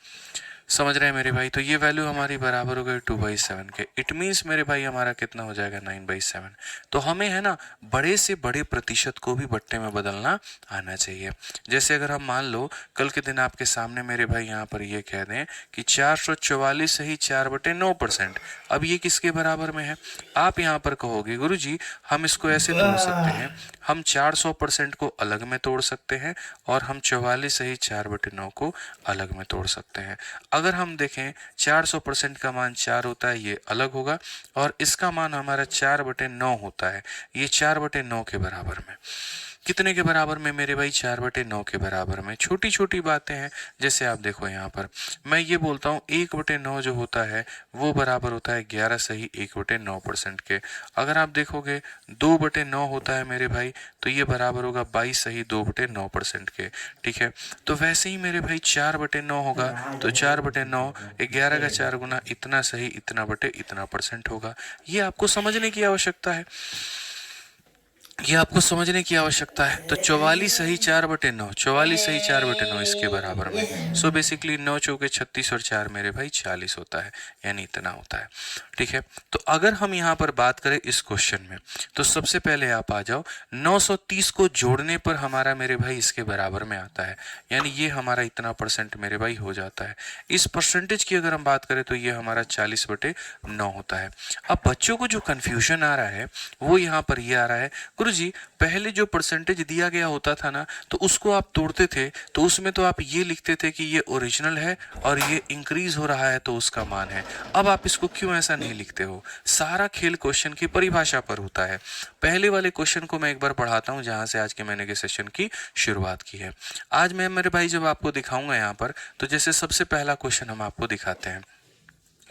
समझ रहे हैं मेरे भाई, तो ये वैल्यू हमारी बराबर हो गई 2/7 के। इट मीन्स मेरे भाई हमारा कितना हो जाएगा, 9/7। तो हमें है ना बड़े से बड़े प्रतिशत को भी बट्टे में बदलना आना चाहिए। जैसे अगर हम मान लो कल के दिन आपके सामने मेरे भाई यहाँ पर ये कह दें कि 444 सही 4/9%, अब ये किसके बराबर में है, आप यहाँ पर कहोगे गुरुजी हम इसको ऐसे तोड़ सकते हैं, हम 400% को अलग में तोड़ सकते हैं, और हम 44 सही 4/9 को अलग में तोड़ सकते हैं। अगर हम देखें 400% का मान 4 होता है, ये अलग होगा, और इसका मान हमारा 4/9 होता है, ये 4/9 के बराबर में। कितने के बराबर में मेरे भाई, 4/9 के बराबर में। छोटी छोटी बातें हैं, जैसे आप देखो यहाँ पर मैं ये बोलता हूँ 1/9 जो होता है वो बराबर होता है 11 सही 1/9% के। अगर आप देखोगे 2/9 होता है मेरे भाई, तो ये बराबर होगा 22 सही 2/9% के। ठीक है, तो वैसे ही मेरे भाई 4/9 होगा, तो 4/9 11 का 4 गुना इतना सही इतना बटे इतना परसेंट होगा। ये आपको समझने की आवश्यकता है। ये आपको समझने की आवश्यकता है। तो 44 सही 4/9, 44 सही 4/9 इसके बराबर में। सो बेसिकली 9 चौके 36 और 4 मेरे भाई 40 होता है, यानी इतना होता है। ठीक है, तो अगर हम यहाँ पर बात करें इस क्वेश्चन में, तो सबसे पहले आप आ जाओ, 930 को जोड़ने पर हमारा मेरे भाई इसके बराबर में आता है, यानी ये हमारा इतना परसेंट मेरे भाई हो जाता है। इस परसेंटेज की अगर हम बात करें तो ये हमारा 40/9 होता है। अब बच्चों को जो कन्फ्यूजन आ रहा है वो यहाँ पर ये आ रहा है, गुरुजी पहले जो परसेंटेज दिया गया होता था ना, तो उसको आप तोड़ते थे तो उसमें तो आप ये लिखते थे कि ये ओरिजिनल है और ये इंक्रीज हो रहा है तो उसका मान है। अब आप इसको क्यों ऐसा नहीं लिखते हो? सारा खेल क्वेश्चन की परिभाषा पर होता है। पहले वाले क्वेश्चन को मैं एक बार पढ़ाता हूं जहां से आज के महीने के सेशन की शुरुआत की है। आज मैं मेरे भाई जब आपको दिखाऊंगा यहाँ पर, तो जैसे सबसे पहला क्वेश्चन हम आपको दिखाते हैं।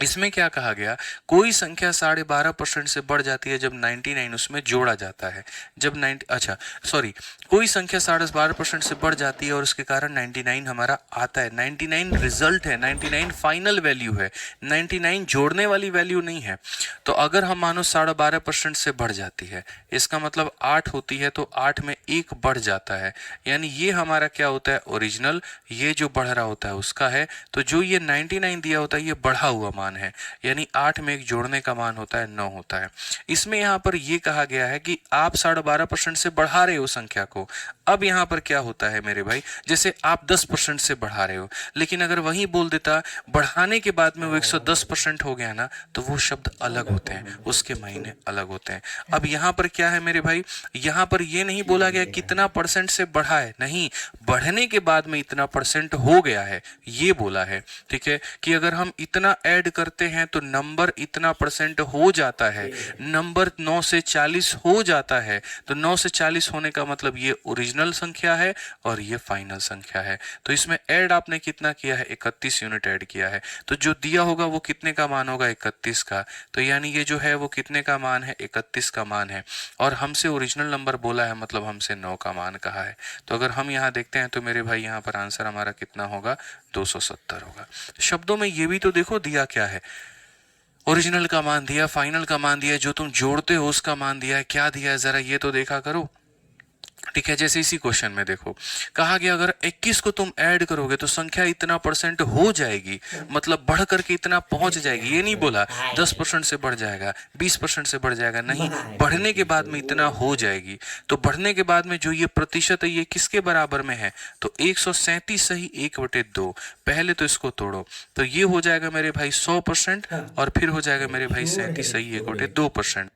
इसमें क्या कहा गया, कोई संख्या 12.5% से बढ़ जाती है जब 99 उसमें जोड़ा जाता है। जब 90 अच्छा सॉरी, कोई संख्या 12.5% से बढ़ जाती है और उसके कारण 99 हमारा आता है। 99 रिजल्ट है, 99 फाइनल वैल्यू है, 99 जोड़ने वाली वैल्यू नहीं है। तो अगर हम मानो 12.5% से बढ़ जाती है, इसका मतलब 8 होती है, तो 8 में 1 बढ़ जाता है, यानी ये हमारा क्या होता है, ओरिजिनल। ये जो बढ़ रहा होता है उसका है। तो जो ये 99 दिया होता है ये बढ़ा हुआ मान है, यानी 8 में 1 जोड़ने का मान होता है 9 होता है। इसमें यहाँ पर ये कहा गया है कि आप 12.5% से बढ़ा रहे हो संख्या को। अब यहाँ पर क्या होता है मेरे भाई, जैसे आप 10% से बढ़ा रहे हो, लेकिन अगर वही बोल देता बढ़ाने के बाद में वो 110% हो गया ना, तो वो शब्द अलग होते हैं, उसके मायने अलग होते हैं। अब यहाँ पर क्या है मेरे भाई, यहाँ पर ये नहीं बोला गया कितना परसेंट से बढ़ा है, नहीं, बढ़ने के बाद में इतना परसेंट हो गया है ये बोला है। ठीक है, कि अगर हम इतना ऐड करते हैं तो नंबर इतना परसेंट हो जाता है, नंबर 9 से 40 हो जाता है। तो 9 से 40 होने का मतलब ये ओरिजिनल संख्या है और ये फाइनल संख्या है। तो इसमें ऐड आपने कितना किया है, 31 यूनिट ऐड किया है। तो जो दिया होगा वो कितने का मान होगा, 31 का। तो यानी ये जो है वो कितने का मान है, 31 का मान है। और हमसे ओरिजिनल नंबर बोला है, मतलब हमसे 9 का मान कहा है। तो अगर हम यहाँ देखते हैं तो मेरे भाई यहाँ पर आंसर हमारा कितना होगा, 270 होगा। शब्दों में ये भी तो देखो दिया क्या है, ओरिजिनल का मान दिया, फाइनल का मान दिया, जो तुम जोड़ते हो उसका मान दिया है, क्या दिया है जरा ये तो देखा करो। ठीक है, जैसे इसी क्वेश्चन में देखो कहा गया अगर 21 को तुम ऐड करोगे तो संख्या इतना परसेंट हो जाएगी, मतलब बढ़ करके इतना पहुंच जाएगी। ये नहीं बोला 10% से बढ़ जाएगा, 20% से बढ़ जाएगा, नहीं, बढ़ने के बाद में इतना हो जाएगी। तो बढ़ने के बाद में जो ये प्रतिशत है ये किसके बराबर में है, तो 137 सही 1/2। पहले तो इसको तोड़ो, तो ये हो जाएगा मेरे भाई 100%, और फिर हो जाएगा मेरे भाई 37 सही 1/2%।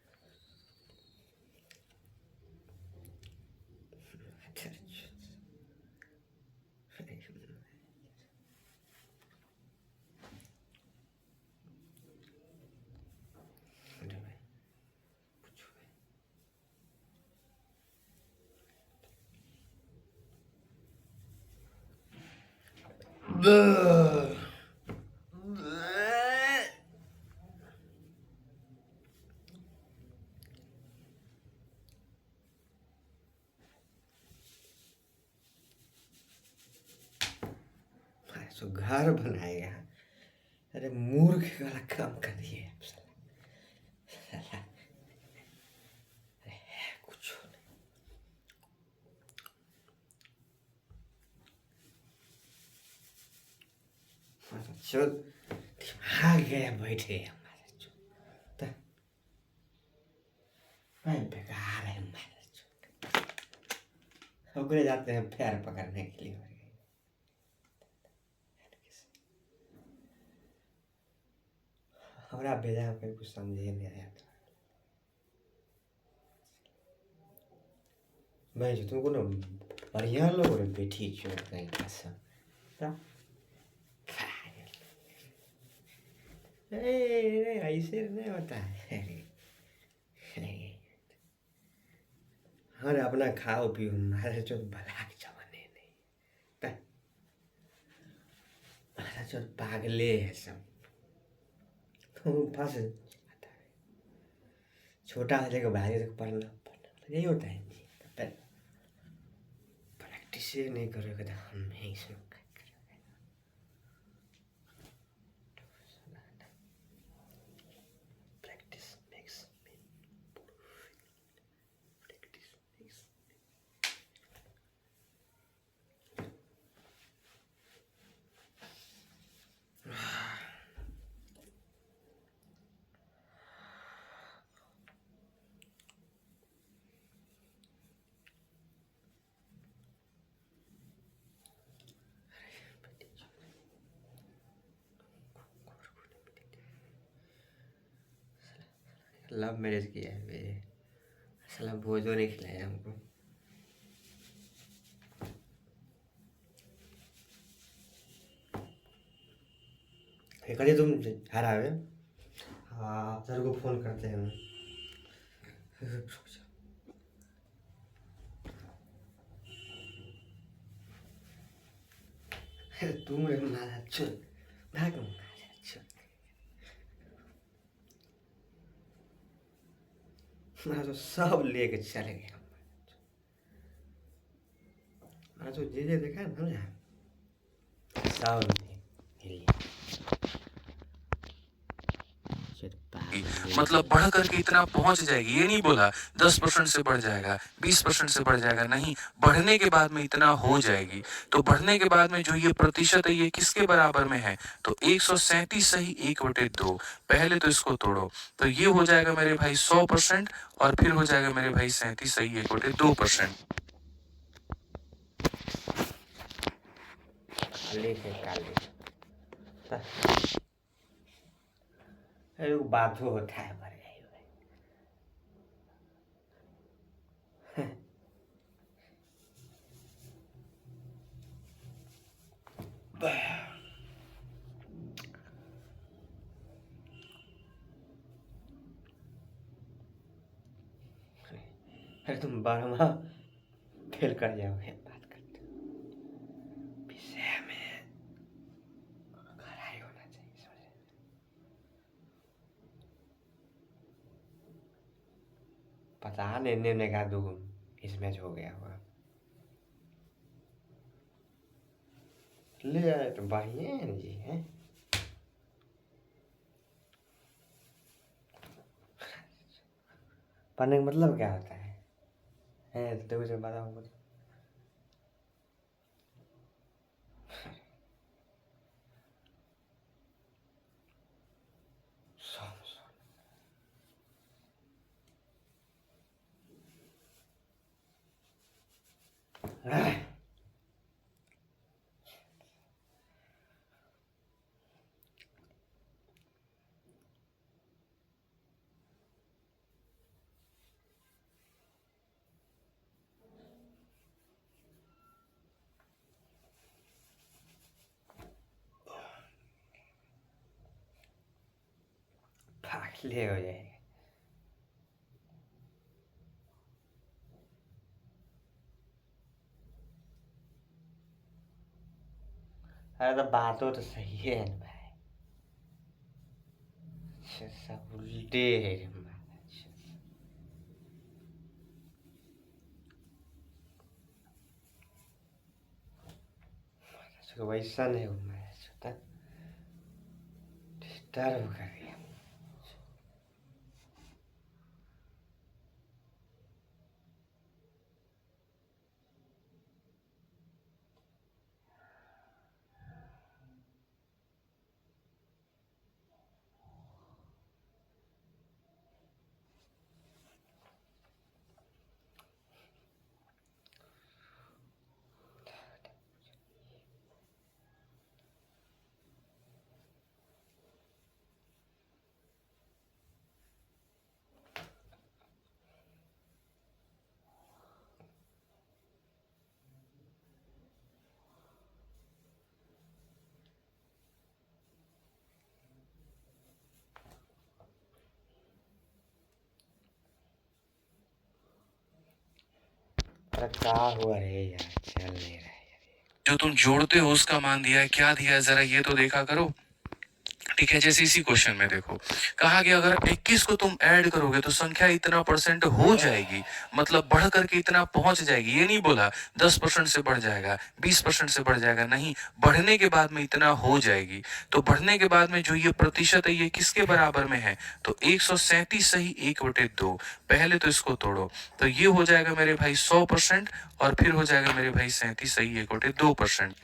सो घर बनाएगा। अरे मूर्ख वाला काम कर दिए आप साला। कुछ नहीं, दिमाग गया बैठे हमारे चो, बेकार है हमारे चो। ओकरे जाते हैं पैर पकड़ने के लिए। हमारा भेजा कोई कुछ समझे नहीं आया था। मैं जो तुमको ना बढ़िया लोग रे बेटी चोर कहीं का सब ऐसे नहीं होता है। अरे अपना खाओ पियो, हमारे जो भला के जमाने नहीं, हमारा जो पागले है सब। तुम फंस जाता है, छोटा हो जाएगा भाई तक पढ़ना यही होता है। प्रैक्टिस नहीं करोगे तो हम नहीं इसमें लव मैरिज किया है मेरे, साला भोजो नहीं खिलाया हमको। कभी तुम हरावे, हाँ सर को फोन करते हैं हम। तुम रे मारा चुन, भाग मारा चुन, मैं तो सब लेके चले गया। मैं तो जे देखा है ना सब हिल मतलब बढ़ करके इतना पहुंच जाएगी, ये नहीं बोला 10% से बढ़ जाएगा, 20% से बढ़ जाएगा, नहीं, बढ़ने के बाद में इतना हो जाएगी। तो बढ़ने के बाद में जो ये प्रतिशत है ये किसके बराबर में है, तो 137 सही 1/2। पहले तो इसको तोड़ो, तो ये हो जाएगा मेरे भाई 100% और फिर हो जाएगा मेरे भाई 37 सही 1/2%। काले से काले, अरे वो बाधो होता है पर अरे तुम 12वां फेल कर जाओगे बात करते, विषय में गहराई होना चाहिए। पता नहीं ने का दो इसमें हो गया होगा, ले आए तो बढ़िया है जी है। पढ़ने का मतलब क्या होता है तो मुझे बताओ मुझे। पागले हो जाएगा। अरे तो बातों तो सही है ना भाई, अच्छा सब उल्टे है रे महाराज। अच्छा वैसा नहीं हो महाराज, होता डिस्टर्ब कर गया। अरे क्या हुआ रे यार, चल नहीं रहा है। जो तुम जोड़ते हो उसका मान दिया है, क्या दिया है जरा ये तो देखा करो। ठीक है, जैसे इसी क्वेश्चन में देखो, कहा कि अगर 21 को तुम ऐड करोगे तो संख्या इतना परसेंट हो जाएगी, मतलब बढ़ करके इतना पहुंच जाएगी, ये नहीं बोला 10% से बढ़ जाएगा, 20% से बढ़ जाएगा, नहीं, बढ़ने के बाद में इतना हो जाएगी। तो बढ़ने के बाद में जो ये प्रतिशत है ये किसके बराबर में है, तो 137 सही 1/2। पहले तो इसको तोड़ो, तो ये हो जाएगा मेरे भाई 100% और फिर हो जाएगा मेरे भाई 37 सही 1/2%।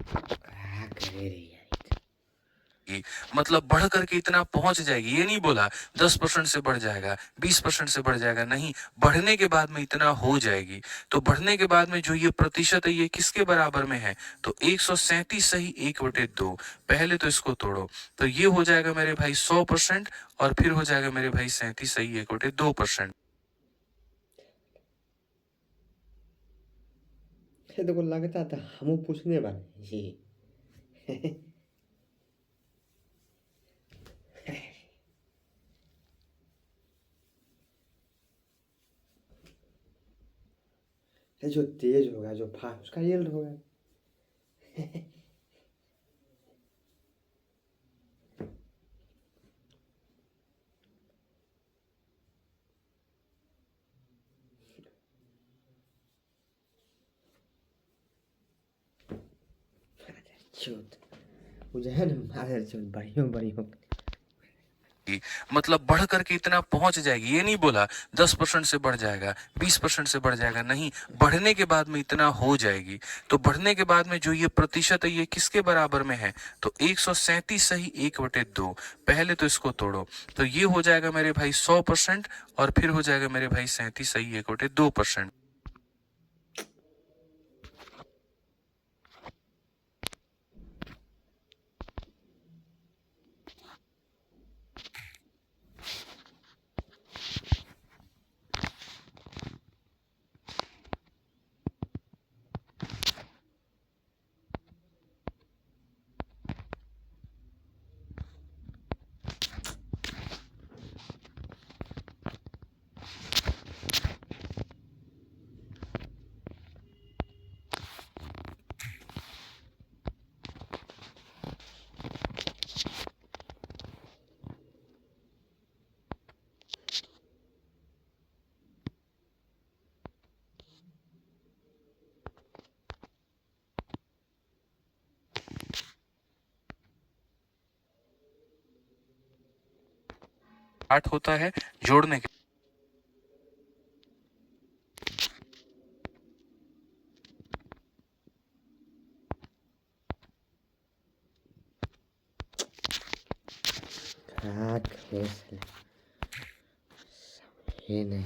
क्या करे रे यार। मतलब बढ़ करके इतना पहुंच जाएगी, ये नहीं बोला 10% से बढ़ जाएगा, 20% से बढ़ जाएगा, नहीं, बढ़ने के बाद में इतना हो जाएगी। तो बढ़ने के बाद में जो ये प्रतिशत है ये किसके बराबर में है, तो 137 सही 1/2। पहले तो इसको तोड़ो, तो ये हो जाएगा मेरे भाई 100% और फिर हो जाएगा मेरे भाई 37 सही 1/2%। ये तो को लगता था हम पूछने वाले ये। ये जो तेज होगा जो फास्ट उसका यील्ड होगा। चोट मुझे है ना मादर चोट बढ़ियों बढ़ियों। मतलब बढ़ करके इतना पहुंच जाएगी, ये नहीं बोला 10% से बढ़ जाएगा, 20% से बढ़ जाएगा, नहीं, बढ़ने के बाद में इतना हो जाएगी। तो बढ़ने के बाद में जो ये प्रतिशत है ये किसके बराबर में है, तो 137 सही 1/2। पहले तो इसको तोड़ो, तो ये हो जाएगा मेरे भाई 100% और फिर हो जाएगा मेरे भाई 37 सही 1/2%। स्टार्ट होता है जोड़ने के क्या करे साले, ये नहीं।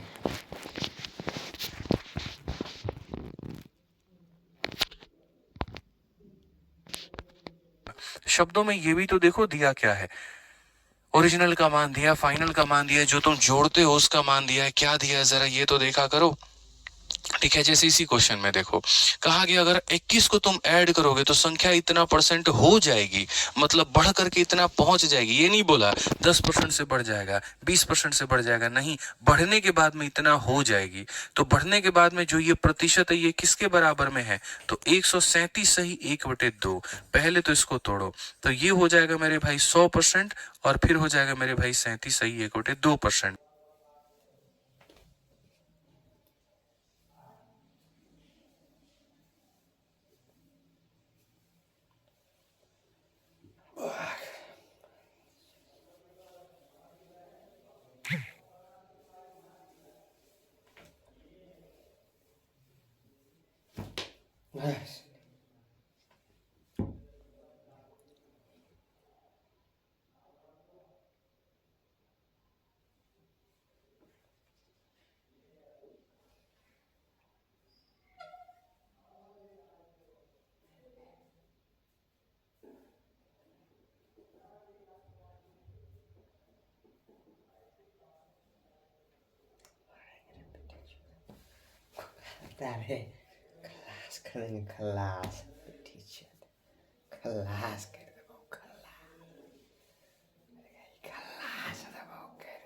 शब्दों में ये भी तो देखो दिया क्या है, ओरिजिनल का मान दिया, फाइनल का मान दिया, जो तुम जोड़ते हो उसका मान दिया है, क्या दिया है जरा ये तो देखा करो। ठीक है, जैसे इसी क्वेश्चन में देखो कहा गया अगर 21 को तुम ऐड करोगे तो संख्या इतना परसेंट हो जाएगी, मतलब बढ़ करके इतना पहुंच जाएगी, ये नहीं बोला 10% से बढ़ जाएगा, 20% से बढ़ जाएगा, नहीं, बढ़ने के बाद में इतना हो जाएगी। तो बढ़ने के बाद में जो ये प्रतिशत है ये किसके बराबर में है, तो 137 सही 1/2। पहले तो इसको तोड़ो, तो ये हो जाएगा मेरे भाई 100% और फिर हो जाएगा मेरे भाई 37 सही 1/2%। बस तारे क्लास करेंगे, क्लास टीचर क्लास कर दो, क्लास दबो कर।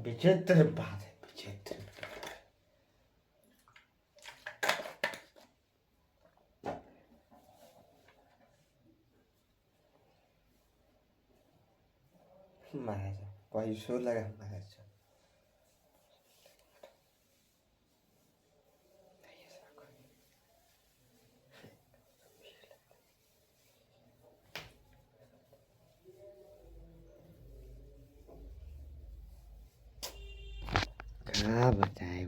विचित्र बात है, विचित्र। महाराज पैसों लगा महाराज। बताए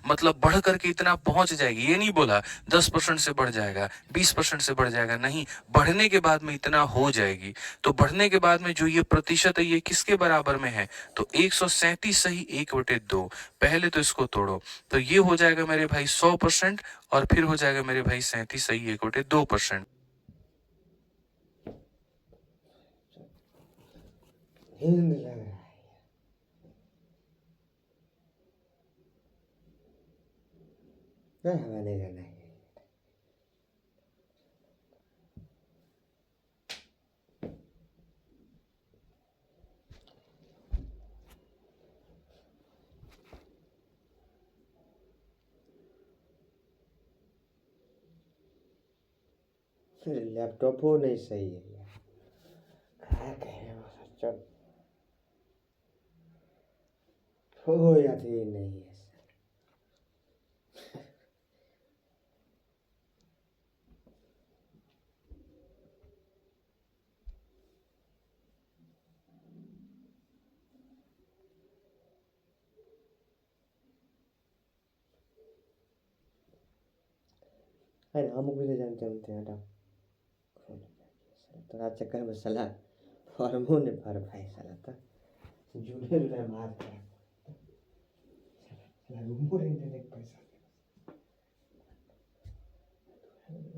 मतलब बढ़ करके इतना पहुंच जाएगी, ये नहीं बोला 10% से बढ़ जाएगा, 20% से बढ़ जाएगा, नहीं, बढ़ने के बाद में इतना हो जाएगी। तो बढ़ने के बाद में जो ये प्रतिशत है ये किसके बराबर में है, तो 137 सही 1/2। पहले तो इसको तोड़ो, तो ये हो जाएगा मेरे भाई 100% और फिर हो जाएगा मेरे भाई 37 सही 1/2%। हिंद लग रहा है। नहीं, हमें नहीं करना है। लैपटॉप हो नहीं सही है यार, क्या कहें चल हो या तो नहीं है। अरे हम भी नहीं जानते होते हैं तो चक्कर में सलाह फॉर्मों ने भर भाई साला था जूनियर में मार रूमो रेंट देख पैसा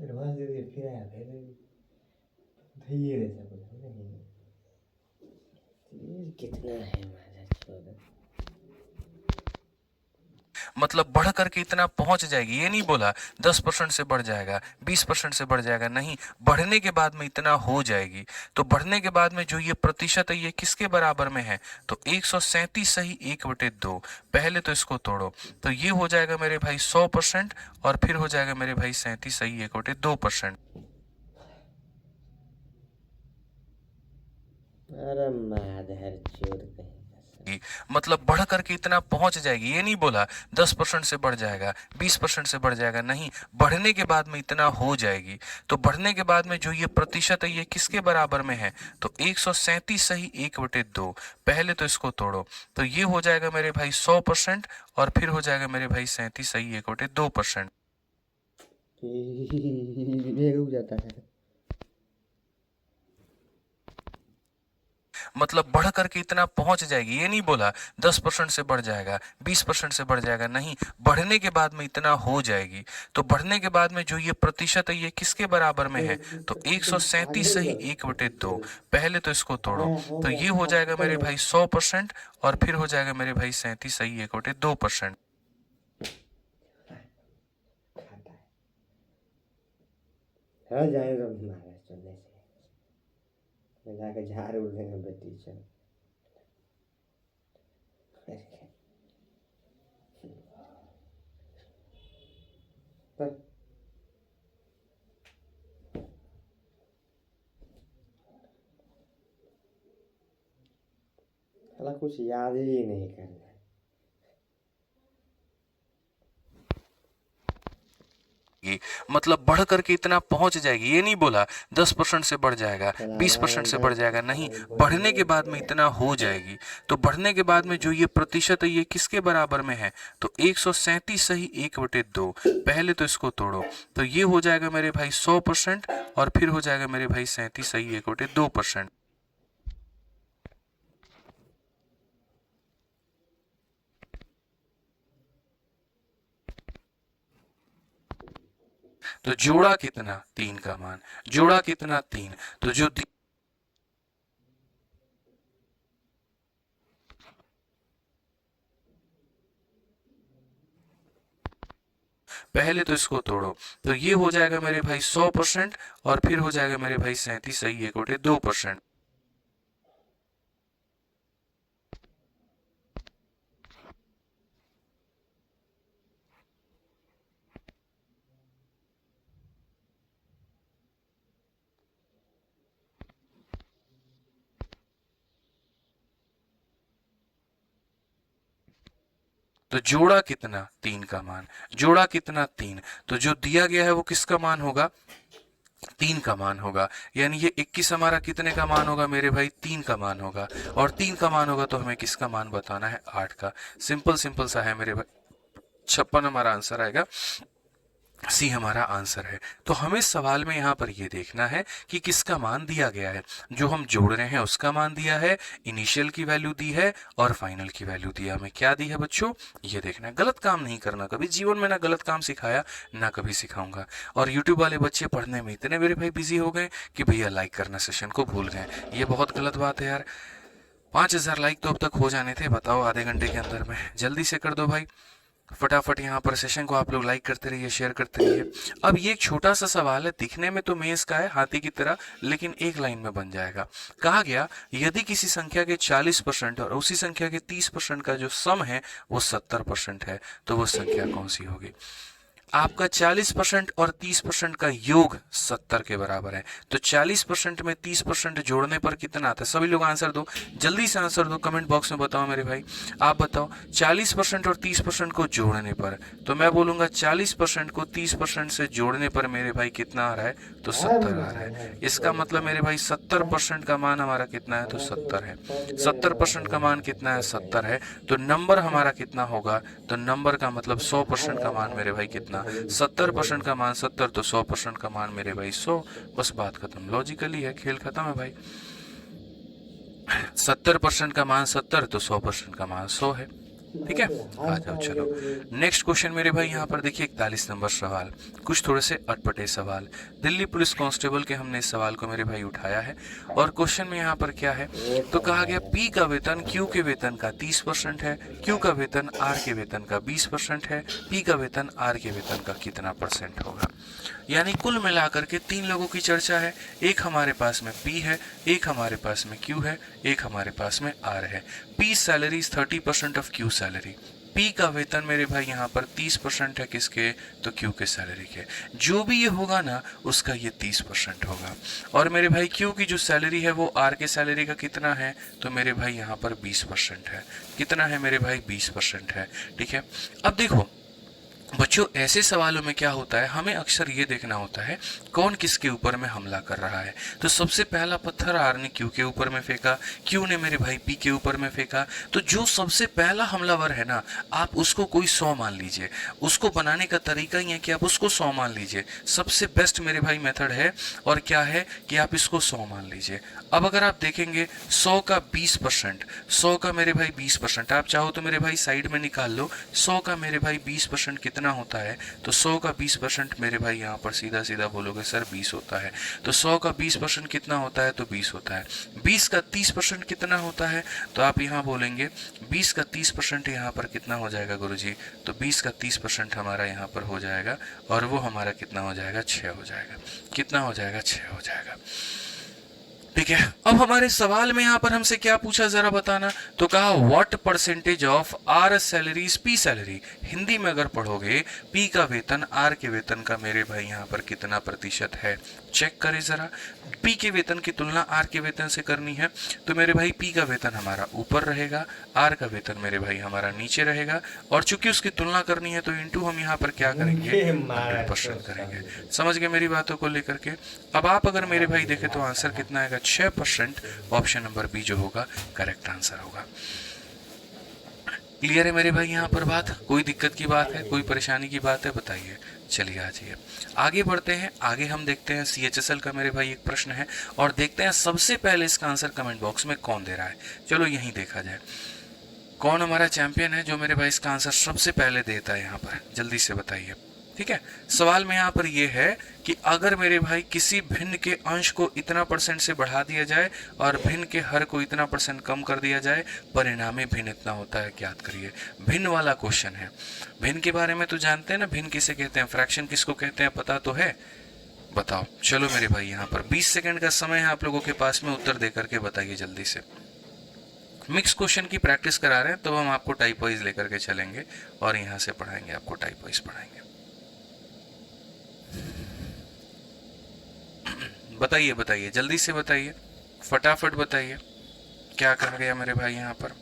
एडवांस दे दिए फिर आया फिर धइए रे सब नहीं ये कितना है मारा छोड़ मतलब बढ़ करके इतना पहुंच जाएगी, ये नहीं बोला 10% से बढ़ जाएगा, 20% से बढ़ जाएगा, नहीं, बढ़ने के बाद में इतना हो जाएगी। तो बढ़ने के बाद में जो ये प्रतिशत है ये किसके बराबर में है, तो 137 सही 1/2। पहले तो इसको तोड़ो, तो ये हो जाएगा मेरे भाई 100% और फिर हो जाएगा मेरे भाई 37 सही 1/2%। अरे माधर चोद कहीं मतलब बढ़ करके इतना पहुंच जाएगी, ये नहीं बोला 10% से बढ़ जाएगा, 20% से बढ़ जाएगा, नहीं, बढ़ने के बाद में इतना हो जाएगी। तो बढ़ने के बाद में जो ये प्रतिशत है ये किसके बराबर में है, तो 137 सही 1/2। पहले तो इसको तोड़ो, तो ये हो जाएगा मेरे भाई 100% और फिर हो जाएगा मेरे भाई 37 सही 1/2%। ये रुक जाता है। मतलब बढ़ करके इतना पहुंच जाएगी, ये नहीं बोला 10% से बढ़ जाएगा, 20% से बढ़ जाएगा, नहीं, बढ़ने के बाद में इतना हो जाएगी। तो बढ़ने के बाद में जो ये प्रतिशत है ये किसके बराबर में है, तो 137 सही 1/2। पहले तो इसको तोड़ो, तो ये हो जाएगा मेरे भाई 100% और फिर हो जाएगा मेरे भाई 37 सही 1/2%। हाँ जाए तो महाराष्ट्र में से जाके झाड़ उड़ देंगे बेटी चल पर साला कुछ याद ही नहीं करना मतलब बढ़ करके इतना पहुंच जाएगी, ये नहीं बोला 10% से बढ़ जाएगा, 20% से बढ़ जाएगा, नहीं, बढ़ने के बाद में इतना हो जाएगी। तो बढ़ने के बाद में जो ये प्रतिशत है ये किसके बराबर में है, तो 137 सही 1/2। पहले तो इसको तोड़ो, तो ये हो जाएगा मेरे भाई 100% और फिर हो जाएगा मेरे भाई 37 सही 1/2%। तो जोड़ा कितना 3 का मान, जोड़ा कितना 3, तो जो पहले तो इसको तोड़ो, तो ये हो जाएगा मेरे भाई 100% और फिर हो जाएगा मेरे भाई 37 सही 1/2%। तो जोड़ा कितना 3 का मान, जोड़ा कितना 3, तो जो दिया गया है वो किसका मान होगा, 3 का मान होगा, यानी ये 21 हमारा कितने का मान होगा मेरे भाई, 3 का मान होगा, और 3 का मान होगा तो हमें किसका मान बताना है, 8 का। सिंपल सिंपल सा है मेरे भाई, 56 हमारा आंसर आएगा, सी हमारा आंसर है। तो हमें सवाल में यहाँ पर ये देखना है कि किसका मान दिया गया है, जो हम जोड़ रहे हैं उसका मान दिया है, इनिशियल की वैल्यू दी है, और फाइनल की वैल्यू दिया। हमें क्या दी है बच्चों, ये देखना है। गलत काम नहीं करना कभी जीवन में, ना गलत काम सिखाया ना कभी सिखाऊंगा। और यूट्यूब वाले बच्चे पढ़ने में इतने मेरे भाई बिजी हो गए कि भैया लाइक करना सेशन को भूल गए। ये बहुत गलत बात है यार। 5000 लाइक तो अब तक हो जाने थे, बताओ आधे घंटे के अंदर में। जल्दी से कर दो भाई, फटाफट यहाँ पर सेशन को आप लोग लाइक करते रहिए, शेयर करते रहिए। अब ये एक छोटा सा सवाल है, दिखने में तो मेज का है, हाथी की तरह, लेकिन एक लाइन में बन जाएगा। कहा गया यदि किसी संख्या के 40% और उसी संख्या के 30% का जो सम है वो 70% है, तो वो संख्या कौन सी होगी। आपका 40% और 30% का योग 70 के बराबर है, तो 40% में 30% जोड़ने पर कितना आता है। सभी लोग आंसर दो, जल्दी से आंसर दो, कमेंट बॉक्स में बताओ मेरे भाई। आप बताओ 40% और 30% को जोड़ने पर, तो मैं बोलूंगा 40% को 30% से जोड़ने पर मेरे भाई कितना आ रहा है, तो 70 आ रहा है। इसका मतलब मेरे भाई 70% का मान हमारा कितना है, तो 70 है। 70% का मान कितना है, 70 है। तो नंबर हमारा कितना होगा, तो नंबर का मतलब 100% का मान मेरे भाई कितना, 70% का मान 70, तो 100% का मान मेरे भाई 100। बस बात खत्म, लॉजिकली है, खेल खत्म है भाई। 70% का मान 70, तो 100% का मान 100 है। ठीक है, आ जाओ चलो। नेक्स्ट क्वेश्चन मेरे भाई यहाँ पर देखिए 41 नंबर सवाल, कुछ थोड़े से अटपटे सवाल। दिल्ली पुलिस कांस्टेबल के हमने इस सवाल को मेरे भाई उठाया है, और क्वेश्चन में यहाँ पर क्या है, तो कहा गया पी का वेतन क्यू के वेतन का 30% है, क्यू का वेतन आर के वेतन का 20% है, पी का वेतन आर के वेतन का कितना परसेंट होगा। यानी कुल मिलाकर के 3 लोगों की चर्चा है। एक हमारे पास में पी है, एक हमारे पास में क्यू है, एक हमारे पास में आर है। P salary is 30% of Q salary. P का वेतन मेरे भाई यहाँ पर 30% है किसके, तो क्यू के सैलरी के। जो भी ये होगा ना उसका ये 30% होगा। और मेरे भाई क्यू की जो सैलरी है वो आर के सैलरी का कितना है, तो मेरे भाई यहाँ पर 20% है। कितना है मेरे भाई, 20% है। ठीक है, अब देखो बच्चों, ऐसे सवालों में क्या होता है, हमें अक्सर ये देखना होता है कौन किसके ऊपर में हमला कर रहा है। तो सबसे पहला पत्थर आर ने क्यू के ऊपर में फेंका, क्यू ने मेरे भाई पी के ऊपर में फेंका। तो जो सबसे पहला हमलावर है ना, आप उसको कोई 100 मान लीजिए। उसको बनाने का तरीका ही है कि आप उसको 100 मान लीजिए, सबसे बेस्ट मेरे भाई मेथड है। और क्या है कि आप इसको 100 मान लीजिए। अब अगर आप देखेंगे 100 का 20%, 100 का मेरे भाई 20%, आप चाहो तो मेरे भाई साइड में निकाल लो। 100 का मेरे भाई 20% कितना होता है, तो 100 का 20% मेरे भाई यहाँ पर सीधा सीधा बोलोगे सर 20 होता है। तो 100 का 20% कितना होता है, तो 20 होता है। 20 का 30% कितना होता है, तो आप यहाँ बोलेंगे 20 का 30% यहाँ पर कितना हो जाएगा गुरुजी, तो 20 का 30% हमारा यहाँ पर हो जाएगा, और वो हमारा कितना हो जाएगा, 6 हो जाएगा। कितना हो जाएगा, 6 हो जाएगा। ठीक है, अब हमारे सवाल में यहाँ पर हमसे क्या पूछा जरा बताना, तो कहा what percentage of R salary is P salary. Hindi में अगर पढ़ोगे पी का वेतन आर के वेतन का मेरे भाई यहाँ पर कितना प्रतिशत है। चेक करें जरा, पी के वेतन की तुलना आर के वेतन से करनी है, तो मेरे भाई पी का वेतन हमारा ऊपर रहेगा, आर का वेतन मेरे भाई हमारा नीचे रहेगा। और चूंकि उसकी तुलना करनी है तो इंटू हम यहाँ पर क्या करेंगे, 100% करेंगे। समझ गए मेरी बातों को लेकर के। अब आप अगर मेरे भाई देखे तो आंसर कितना आएगा, 6%। ऑप्शन नंबर बी जो होगा करेक्ट आंसर होगा। क्लियर है मेरे भाई यहाँ पर बात, कोई दिक्कत की बात है, कोई परेशानी की बात है, बताइए। चलिए आ जाइए, आगे बढ़ते हैं। आगे हम देखते हैं CHSL का मेरे भाई एक प्रश्न है, और देखते हैं सबसे पहले इसका आंसर कमेंट बॉक्स में कौन दे रहा है। चलो यहीं देखा जाए कौन हमारा चैंपियन है जो मेरे भाई इसका आंसर सबसे पहले देता है यहाँ पर, जल्दी से बताइए। ठीक है, सवाल में यहाँ पर ये है कि अगर मेरे भाई किसी भिन्न के अंश को इतना % से बढ़ा दिया जाए और भिन्न के हर को इतना % कम कर दिया जाए, परिणामी भिन्न इतना होता है, ज्ञात करिए। भिन्न वाला क्वेश्चन है। भिन्न के बारे में तो जानते हैं ना, भिन्न किसे कहते हैं, फ्रैक्शन किसको कहते हैं, पता तो है, बताओ। चलो मेरे भाई यहाँ पर 20 सेकंड का समय है आप लोगों के पास में, उत्तर दे करके बताइए जल्दी से। मिक्स क्वेश्चन की प्रैक्टिस करा रहे हैं, तो हम आपको टाइप वाइज लेकर के चलेंगे और यहाँ से पढ़ाएंगे, आपको टाइप वाइज पढ़ाएंगे। बताइए बताइए, जल्दी से बताइए, फटाफट बताइए, क्या कर गया मेरे भाई यहाँ पर।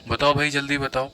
बताओ भाई, जल्दी बताओ,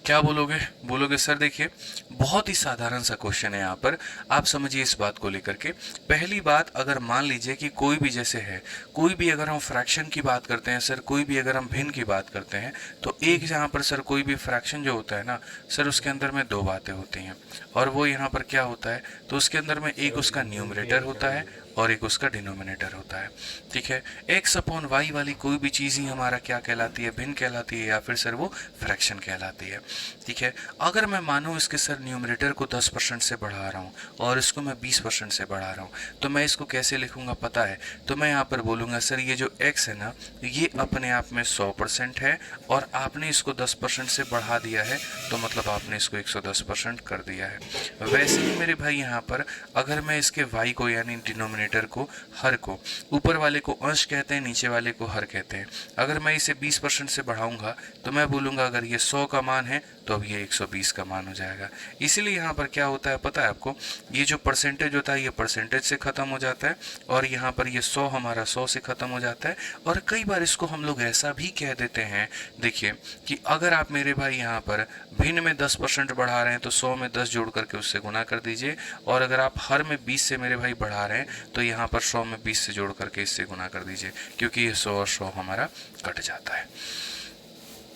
क्या बोलोगे? बोलोगे सर देखिए, बहुत ही साधारण सा क्वेश्चन है यहाँ पर, आप समझिए इस बात को लेकर के। पहली बात, अगर मान लीजिए कि कोई भी जैसे है, कोई भी अगर हम फ्रैक्शन की बात करते हैं सर, कोई भी अगर हम भिन्न की बात करते हैं, तो एक यहाँ पर सर कोई भी फ्रैक्शन जो होता है ना सर, उसके अंदर में दो बातें होती हैं, और वो यहाँ पर क्या होता है, तो उसके अंदर में एक उसका न्यूमरेटर होता है और एक उसका डिनोमिनेटर होता है। ठीक है, एक्स अपॉन वाई वाली कोई भी चीज़ ही हमारा क्या कहलाती है, भिन्न कहलाती है, या फिर सर वो फ्रैक्शन कहलाती है। ठीक है, अगर मैं मानूँ इसके सर न्यूमरेटर को 10% से बढ़ा रहा हूँ और इसको मैं 20% से बढ़ा रहा हूँ, तो मैं इसको कैसे लिखूँगा पता है? तो मैं यहाँ पर बोलूँगा सर ये जो x है ना, ये अपने आप में 100% है, और आपने इसको 10% से बढ़ा दिया है, तो मतलब आपने इसको 110% कर दिया है। वैसे ही मेरे भाई यहाँ पर अगर मैं इसके y को यानी डिनोमिनेटर को, हर को, ऊपर वाले को अंश कहते हैं, नीचे वाले को हर कहते हैं, अगर मैं इसे 20% से बढ़ाऊंगा तो मैं बोलूँगा अगर ये 100 का मान है तो अब ये 120 का मान हो जाएगा। इसीलिए यहाँ पर क्या होता है पता है आपको, ये जो परसेंटेज होता है ये परसेंटेज से ख़त्म हो जाता है, और यहाँ पर ये 100 हमारा 100 से ख़त्म हो जाता है। और कई बार इसको हम लोग ऐसा भी कह देते हैं, देखिए कि अगर आप मेरे भाई यहाँ पर भिन्न में 10% बढ़ा रहे हैं तो 100 में 10 जोड़ करके उससे गुना कर दीजिए, और अगर आप हर में 20 से मेरे भाई बढ़ा रहे हैं तो यहाँ पर 100 में 20 से जोड़ करके इससे गुना कर दीजिए, क्योंकि ये 100 और 100 हमारा कट जाता है,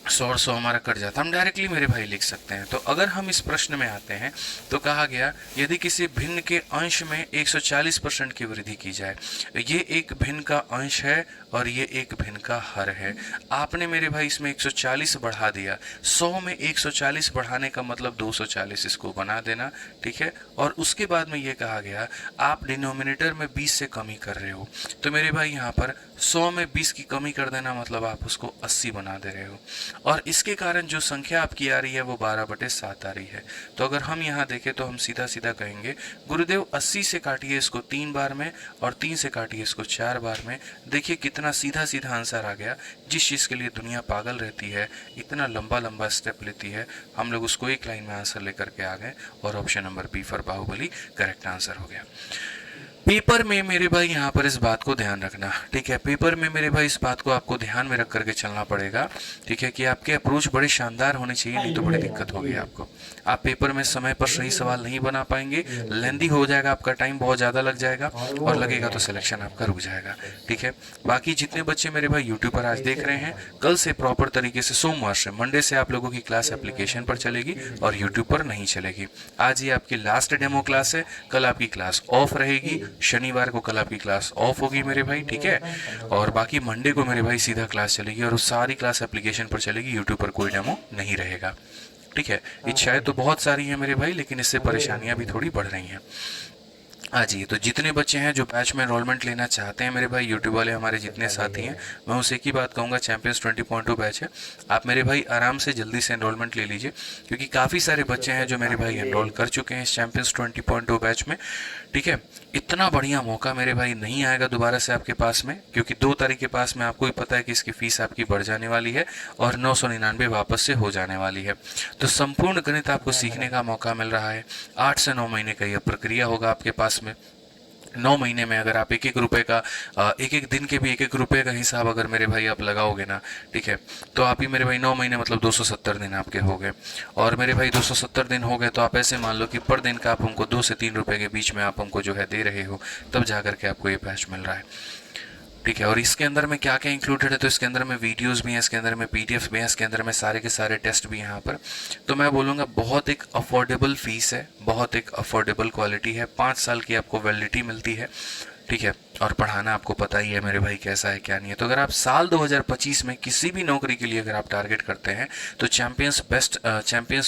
100 और 100 हमारा कट जाता है, हम डायरेक्टली मेरे भाई लिख सकते हैं। तो अगर हम इस प्रश्न में आते हैं तो कहा गया यदि किसी भिन्न के अंश में 140% की वृद्धि की जाए, ये एक भिन्न का अंश है और ये एक भिन्न का हर है, आपने मेरे भाई इसमें 140 बढ़ा दिया, 100 में 140 बढ़ाने का मतलब 240 इसको बना देना। ठीक है, और उसके बाद में ये कहा गया आप डिनोमिनेटर में 20 से कमी कर रहे हो, तो मेरे भाई यहाँ पर 100 में 20 की कमी कर देना मतलब आप उसको 80 बना दे रहे हो, और इसके कारण जो संख्या आपकी आ रही है वो 12/7 आ रही है। तो अगर हम यहाँ देखें तो हम सीधा सीधा कहेंगे गुरुदेव 80 से काटिए इसको 3 बार में और 3 से काटिए इसको 4 बार में। देखिए कितना सीधा सीधा आंसर आ गया। जिस चीज़ के लिए दुनिया पागल रहती है, इतना लंबा लंबा स्टेप लेती है, हम लोग उसको एक लाइन में आंसर लेकर के आ गए, और option number B for Baahubali correct answer हो गया। पेपर में मेरे भाई यहाँ पर इस बात को ध्यान रखना, ठीक है, पेपर में मेरे भाई इस बात को आपको ध्यान में रख करके चलना पड़ेगा, ठीक है, कि आपके अप्रोच बड़े शानदार होने चाहिए, नहीं तो बड़ी दिक्कत होगी आपको। आप पेपर में समय पर सही सवाल नहीं बना पाएंगे, लेंदी हो जाएगा, आपका टाइम बहुत ज़्यादा लग जाएगा, और लगेगा तो सिलेक्शन आपका रुक जाएगा। ठीक है, बाकी जितने बच्चे मेरे भाई यूट्यूब पर आज देख रहे हैं, कल से प्रॉपर तरीके से, सोमवार से, मंडे से आप लोगों की क्लास एप्लीकेशन पर चलेगी और यूट्यूब पर नहीं चलेगी। आज ये आपकी लास्ट डेमो क्लास है, कल आपकी क्लास ऑफ रहेगी, शनिवार को कल आपकी क्लास ऑफ होगी मेरे भाई, ठीक है, और बाकी मंडे को मेरे भाई सीधा क्लास चलेगी, और उस सारी क्लास एप्लीकेशन पर चलेगी, यूट्यूब पर कोई डेमो नहीं रहेगा। ठीक है, इच्छाएं तो बहुत सारी हैं मेरे भाई, लेकिन इससे परेशानियां भी थोड़ी बढ़ रही हैं। हाँ जी, तो जितने बच्चे हैं जो बैच में एनरोलमेंट लेना चाहते हैं मेरे भाई, यूट्यूब वाले हमारे जितने साथी हैं, मैं उसे एक ही बात कहूँगा, चैंपियंस 20.2 बैच है, आप मेरे भाई आराम से जल्दी से एनरोलमेंट ले लीजिए, क्योंकि काफ़ी सारे बच्चे हैं जो मेरे भाई एनरोल कर चुके हैं इस चैंपियंस 20.2 बैच में। ठीक है, इतना बढ़िया मौका मेरे भाई नहीं आएगा दोबारा से आपके पास में, क्योंकि 2 तारीख के पास में आपको ही पता है कि इसकी फ़ीस आपकी बढ़ जाने वाली है और 999 वापस से हो जाने वाली है। तो संपूर्ण गणित आपको सीखने का मौका मिल रहा है। 8 से 9 महीने का यह प्रक्रिया होगा आपके पास में। 9 महीने में अगर आप एक एक रुपये का, एक एक दिन के भी एक एक रुपये का हिसाब अगर मेरे भाई आप लगाओगे ना, ठीक है, तो आप ही मेरे भाई 9 महीने मतलब 270 दिन आपके हो गए, और मेरे भाई 270 दिन हो गए तो आप ऐसे मान लो कि पर दिन का आप हमको 2 से 3 रुपये के बीच में आप हमको जो है दे रहे हो, तब जा करके आपको ये बैच मिल रहा है। ठीक है, और इसके अंदर में क्या क्या इंक्लूडेड है, तो इसके अंदर में वीडियोस भी हैं, इसके अंदर में पीडीएफ भी हैं, इसके अंदर में सारे के सारे टेस्ट भी हैं यहाँ पर। तो मैं बोलूँगा बहुत एक अफोर्डेबल फीस है, बहुत एक अफोर्डेबल क्वालिटी है, 5 साल की आपको वैलिडिटी मिलती है। ठीक है, और पढ़ाना आपको पता ही है मेरे भाई कैसा है क्या नहीं है। तो अगर आप साल 2025 में किसी भी नौकरी के लिए अगर आप टारगेट करते हैं तो चैंपियंस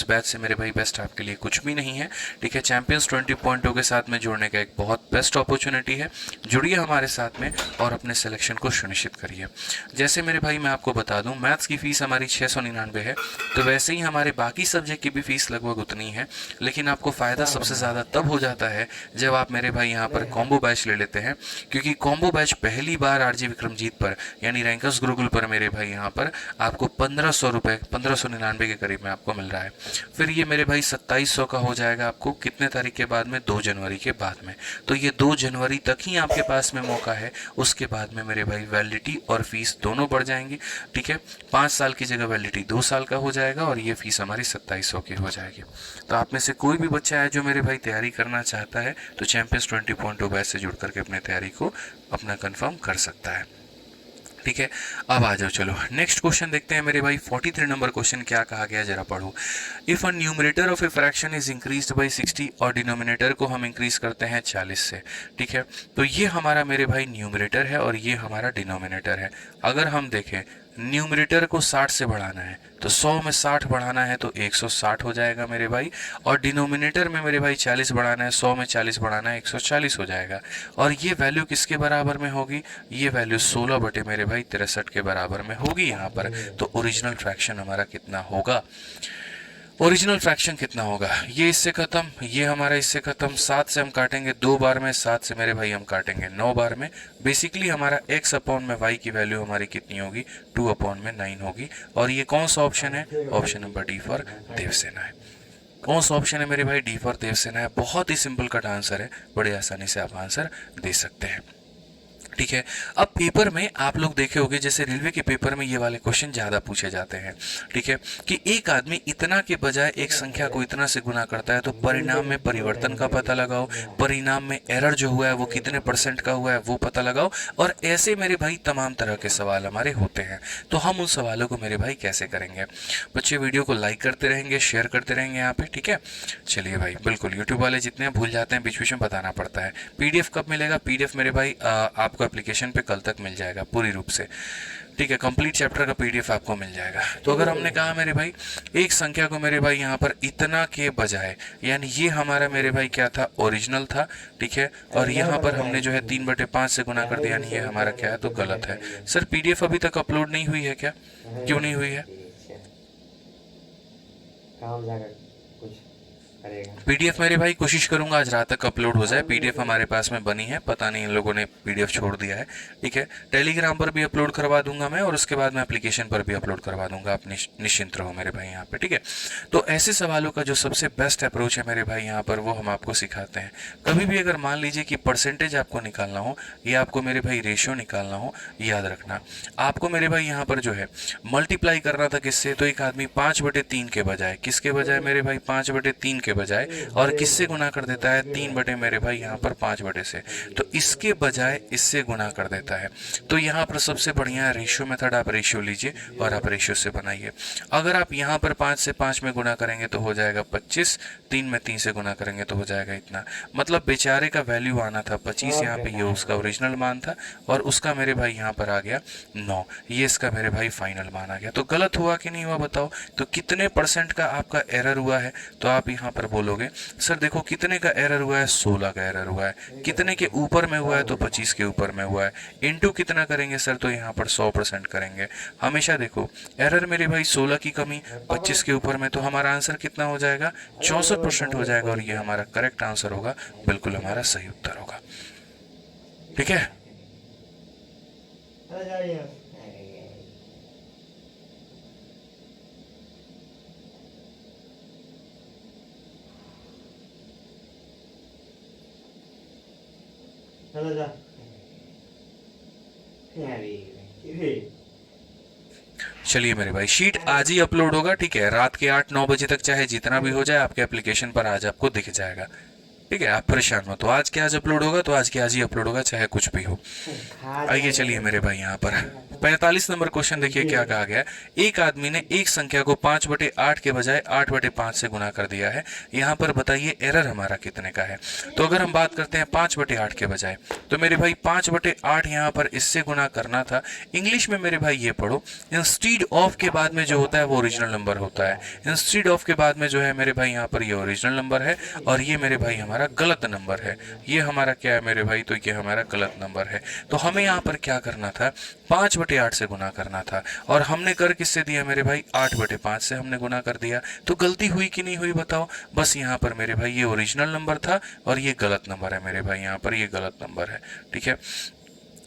बैच से मेरे भाई बेस्ट आपके लिए कुछ भी नहीं है। ठीक है, चैंपियंस 20.2 के साथ में जुड़ने का एक बहुत बेस्ट अपॉर्चुनिटी है। जुड़िए हमारे साथ में और अपने सिलेक्शन को सुनिश्चित करिए। जैसे मेरे भाई मैं आपको बता दूं, मैथ्स की फ़ीस हमारी 699 है, तो वैसे ही हमारे बाकी सब्जेक्ट की भी फ़ीस लगभग उतनी है, लेकिन आपको फ़ायदा सबसे ज़्यादा तब हो जाता है जब आप मेरे भाई यहाँ पर कॉम्बो बैच ले लेते हैं, क्योंकि कॉम्बो बैच पहली बार आरजे विक्रमजीत पर यानी रैंकर्स गुरुकुल पर मेरे भाई यहाँ पर आपको 1500 रुपये 1599 के करीब में आपको मिल रहा है। फिर ये मेरे भाई 2700 का हो जाएगा आपको कितने तारीख के बाद में, 2 जनवरी के बाद में। तो ये 2 जनवरी तक ही आपके पास में मौका है, उसके बाद में मेरे भाई वैलिडिटी और फीस दोनों बढ़ जाएंगी। ठीक है, 5 साल की जगह वैलिडिटी 2 साल का हो जाएगा और ये फीस हमारी 2700 की हो जाएगी। तो आप में से कोई भी बच्चा है जो मेरे भाई तैयारी करना चाहता है तो चैंपियंस 20.2 बैच से जुड़ करके अपने तैयारी को अपना कंफर्म कर सकता है। ठीक है, अब आ जाओ, चलो नेक्स्ट क्वेश्चन देखते हैं मेरे भाई। 43 नंबर क्वेश्चन क्या कहा गया जरा पढ़ो। If a numerator of a fraction is increased by 60 और डिनोमिनेटर को हम इंक्रीज करते हैं 40 से। ठीक है, तो ये हमारा मेरे भाई न्यूमरेटर है और ये हमारा डिनोमिनेटर है। अगर हम देखें न्यूमरेटर को 60 से बढ़ाना है तो 100 में 60 बढ़ाना है तो 160 हो जाएगा मेरे भाई, और डिनोमिनेटर में मेरे भाई 40 बढ़ाना है, 100 में 40 बढ़ाना है 140 हो जाएगा। और ये वैल्यू किसके बराबर में होगी, ये वैल्यू 16 बटे मेरे भाई 63 के बराबर में होगी यहाँ पर। तो ओरिजिनल फ्रैक्शन हमारा कितना होगा, ओरिजिनल फ्रैक्शन कितना होगा, ये इससे खत्म, ये हमारा इससे खत्म, 7 से हम काटेंगे 2 बार में, 7 से मेरे भाई हम काटेंगे 9 बार में। बेसिकली हमारा x अपॉन में y की वैल्यू हमारी कितनी होगी, 2 अपॉन में 9 होगी। और ये कौन सा ऑप्शन है, option number D for Devasena है। कौन सा ऑप्शन है मेरे भाई, डी फॉर देवसेना है। बहुत ही सिंपल कट आंसर है, बड़े आसानी से आप आंसर दे सकते हैं। ठीक है, अब पेपर में आप लोग देखे होंगे जैसे रेलवे के पेपर में ये वाले क्वेश्चन ज़्यादा पूछे जाते हैं। ठीक है, कि एक आदमी इतना के बजाय एक संख्या को इतना से गुना करता है तो परिणाम में परिवर्तन का पता लगाओ, परिणाम में एरर जो हुआ है वो कितने % का हुआ है वो पता लगाओ। और ऐसे मेरे भाई तमाम तरह के सवाल हमारे होते हैं। तो हम उन सवालों को मेरे भाई कैसे करेंगे, बच्चे वीडियो को लाइक करते रहेंगे, शेयर करते रहेंगे यहाँ पे। ठीक है, चलिए भाई, बिल्कुल यूट्यूब वाले जितने भूल जाते हैं बीच बीच में बताना पड़ता है। PDF कब मिलेगा, PDF मेरे भाई आपको एप्लीकेशन पे कल तक मिल जाएगा पूरी रूप से। ठीक है, कंप्लीट चैप्टर का PDF आपको मिल जाएगा। तो अगर हमने कहा मेरे भाई एक संख्या को मेरे भाई यहाँ पर इतना के बजाय, यानी ये हमारा मेरे भाई क्या था, ओरिजिनल था। ठीक है, और यहाँ पर हमने जो है 3/5 से गुना कर दिया, यानी ये हमारा क्या है, तो गलत है। सर PDF अभी तक अपलोड नहीं हुई है क्या, क्यों नहीं हुई है? PDF मेरे भाई कोशिश करूंगा आज रात तक अपलोड हो जाए। PDF हमारे पास में बनी है, पता नहीं इन लोगों ने PDF छोड़ दिया है। ठीक है, टेलीग्राम पर भी अपलोड करवा दूंगा मैं, और उसके बाद मैं एप्लीकेशन पर भी अपलोड करवा दूंगा। आप निश्चिंत रहो मेरे भाई यहाँ पे। ठीक है, तो ऐसे सवालों का जो सबसे बेस्ट अप्रोच है मेरे भाई यहाँ पर, वो हम आपको सिखाते हैं। कभी भी अगर मान लीजिए कि परसेंटेज आपको निकालना हो या आपको मेरे भाई रेशियो निकालना हो, याद रखना आपको मेरे भाई यहाँ पर जो है मल्टीप्लाई करना था किससे, तो एक आदमी 5/3 के बजाय, किसके बजाय मेरे भाई 5/3 के बजाय, और किससे गुना कर देता है, 3 बटे मेरे भाई यहाँ पर 5 बटे से, तो इसके बजाय इससे गुना कर देता है। तो यहाँ पर सबसे बढ़िया रेशियो मेथड, आप रेशियो लीजिए और आप रेशियो से बनाइए। अगर आप यहाँ पर 5 से 5 में गुना करेंगे तो हो जाएगा 25, 3 में 3 से गुना करेंगे तो हो जाएगा इतना। मतलब बेचारे का वैल्यू आना था 25, यहाँ पे ये उसका ओरिजिनल मान था, और उसका मेरे भाई यहाँ पर आ गया 9, ये इसका मेरे भाई फाइनल मान आ गया। तो गलत हुआ कि नहीं हुआ बताओ, तो कितने % का आपका एरर हुआ है, तो आप यहाँ पर बोलोगे सर देखो कितने का एरर हुआ है, 16 का एरर हुआ है। कितने के ऊपर में हुआ है, तो 25 के ऊपर में हुआ है। इनटू कितना करेंगे सर, तो यहाँ पर 100% करेंगे। हमेशा देखो एरर मेरे भाई 16 की कमी 25 के ऊपर में, तो हमारा आंसर कितना हो जाएगा, 64% हो जाएगा, और ये हमारा करेक्ट आंसर होगा, बिल्कुल हमारा सही उत्तर होगा। ठीक है, चलिए मेरे भाई शीट आज ही अपलोड होगा। ठीक है, रात के 8-9 बजे तक चाहे जितना भी हो जाए आपके एप्लीकेशन पर आज आपको दिख जाएगा। ठीक है, आप परेशान मत हो, आज के आज अपलोड होगा तो आज के आज ही अपलोड होगा, चाहे कुछ भी हो। आइए चलिए मेरे भाई यहाँ पर 45 नंबर क्वेश्चन देखिए क्या कहा गया है। एक आदमी ने एक संख्या को 5/8 के बजाय 8/5 से गुना कर दिया है। यहाँ पर बताइए एरर हमारा कितने का है। तो अगर हम बात करते हैं 5/8 के बजाय, तो मेरे भाई 5/8 यहाँ पर इससे गुना करना था। इंग्लिश में मेरे भाई ये पढ़ो, इंस्टीड ऑफ के बाद में जो होता है वो ओरिजिनल नंबर होता है। इंस्टीड ऑफ के बाद में जो है मेरे भाई यहाँ पर ये ओरिजिनल नंबर है, और ये मेरे भाई हमारा हमारा गलत नंबर है। ये हमारा क्या है मेरे भाई, तो ये हमारा गलत नंबर है। तो हमें यहाँ पर क्या करना था, 5/8 से गुना करना था, और हमने कर किससे दिया मेरे भाई, 8/5 से हमने गुना कर दिया। तो गलती हुई कि नहीं हुई बताओ। बस यहाँ पर मेरे भाई ये ओरिजिनल नंबर था और ये गलत नंबर है मेरे भाई, यहाँ पर ये गलत नंबर है। ठीक है,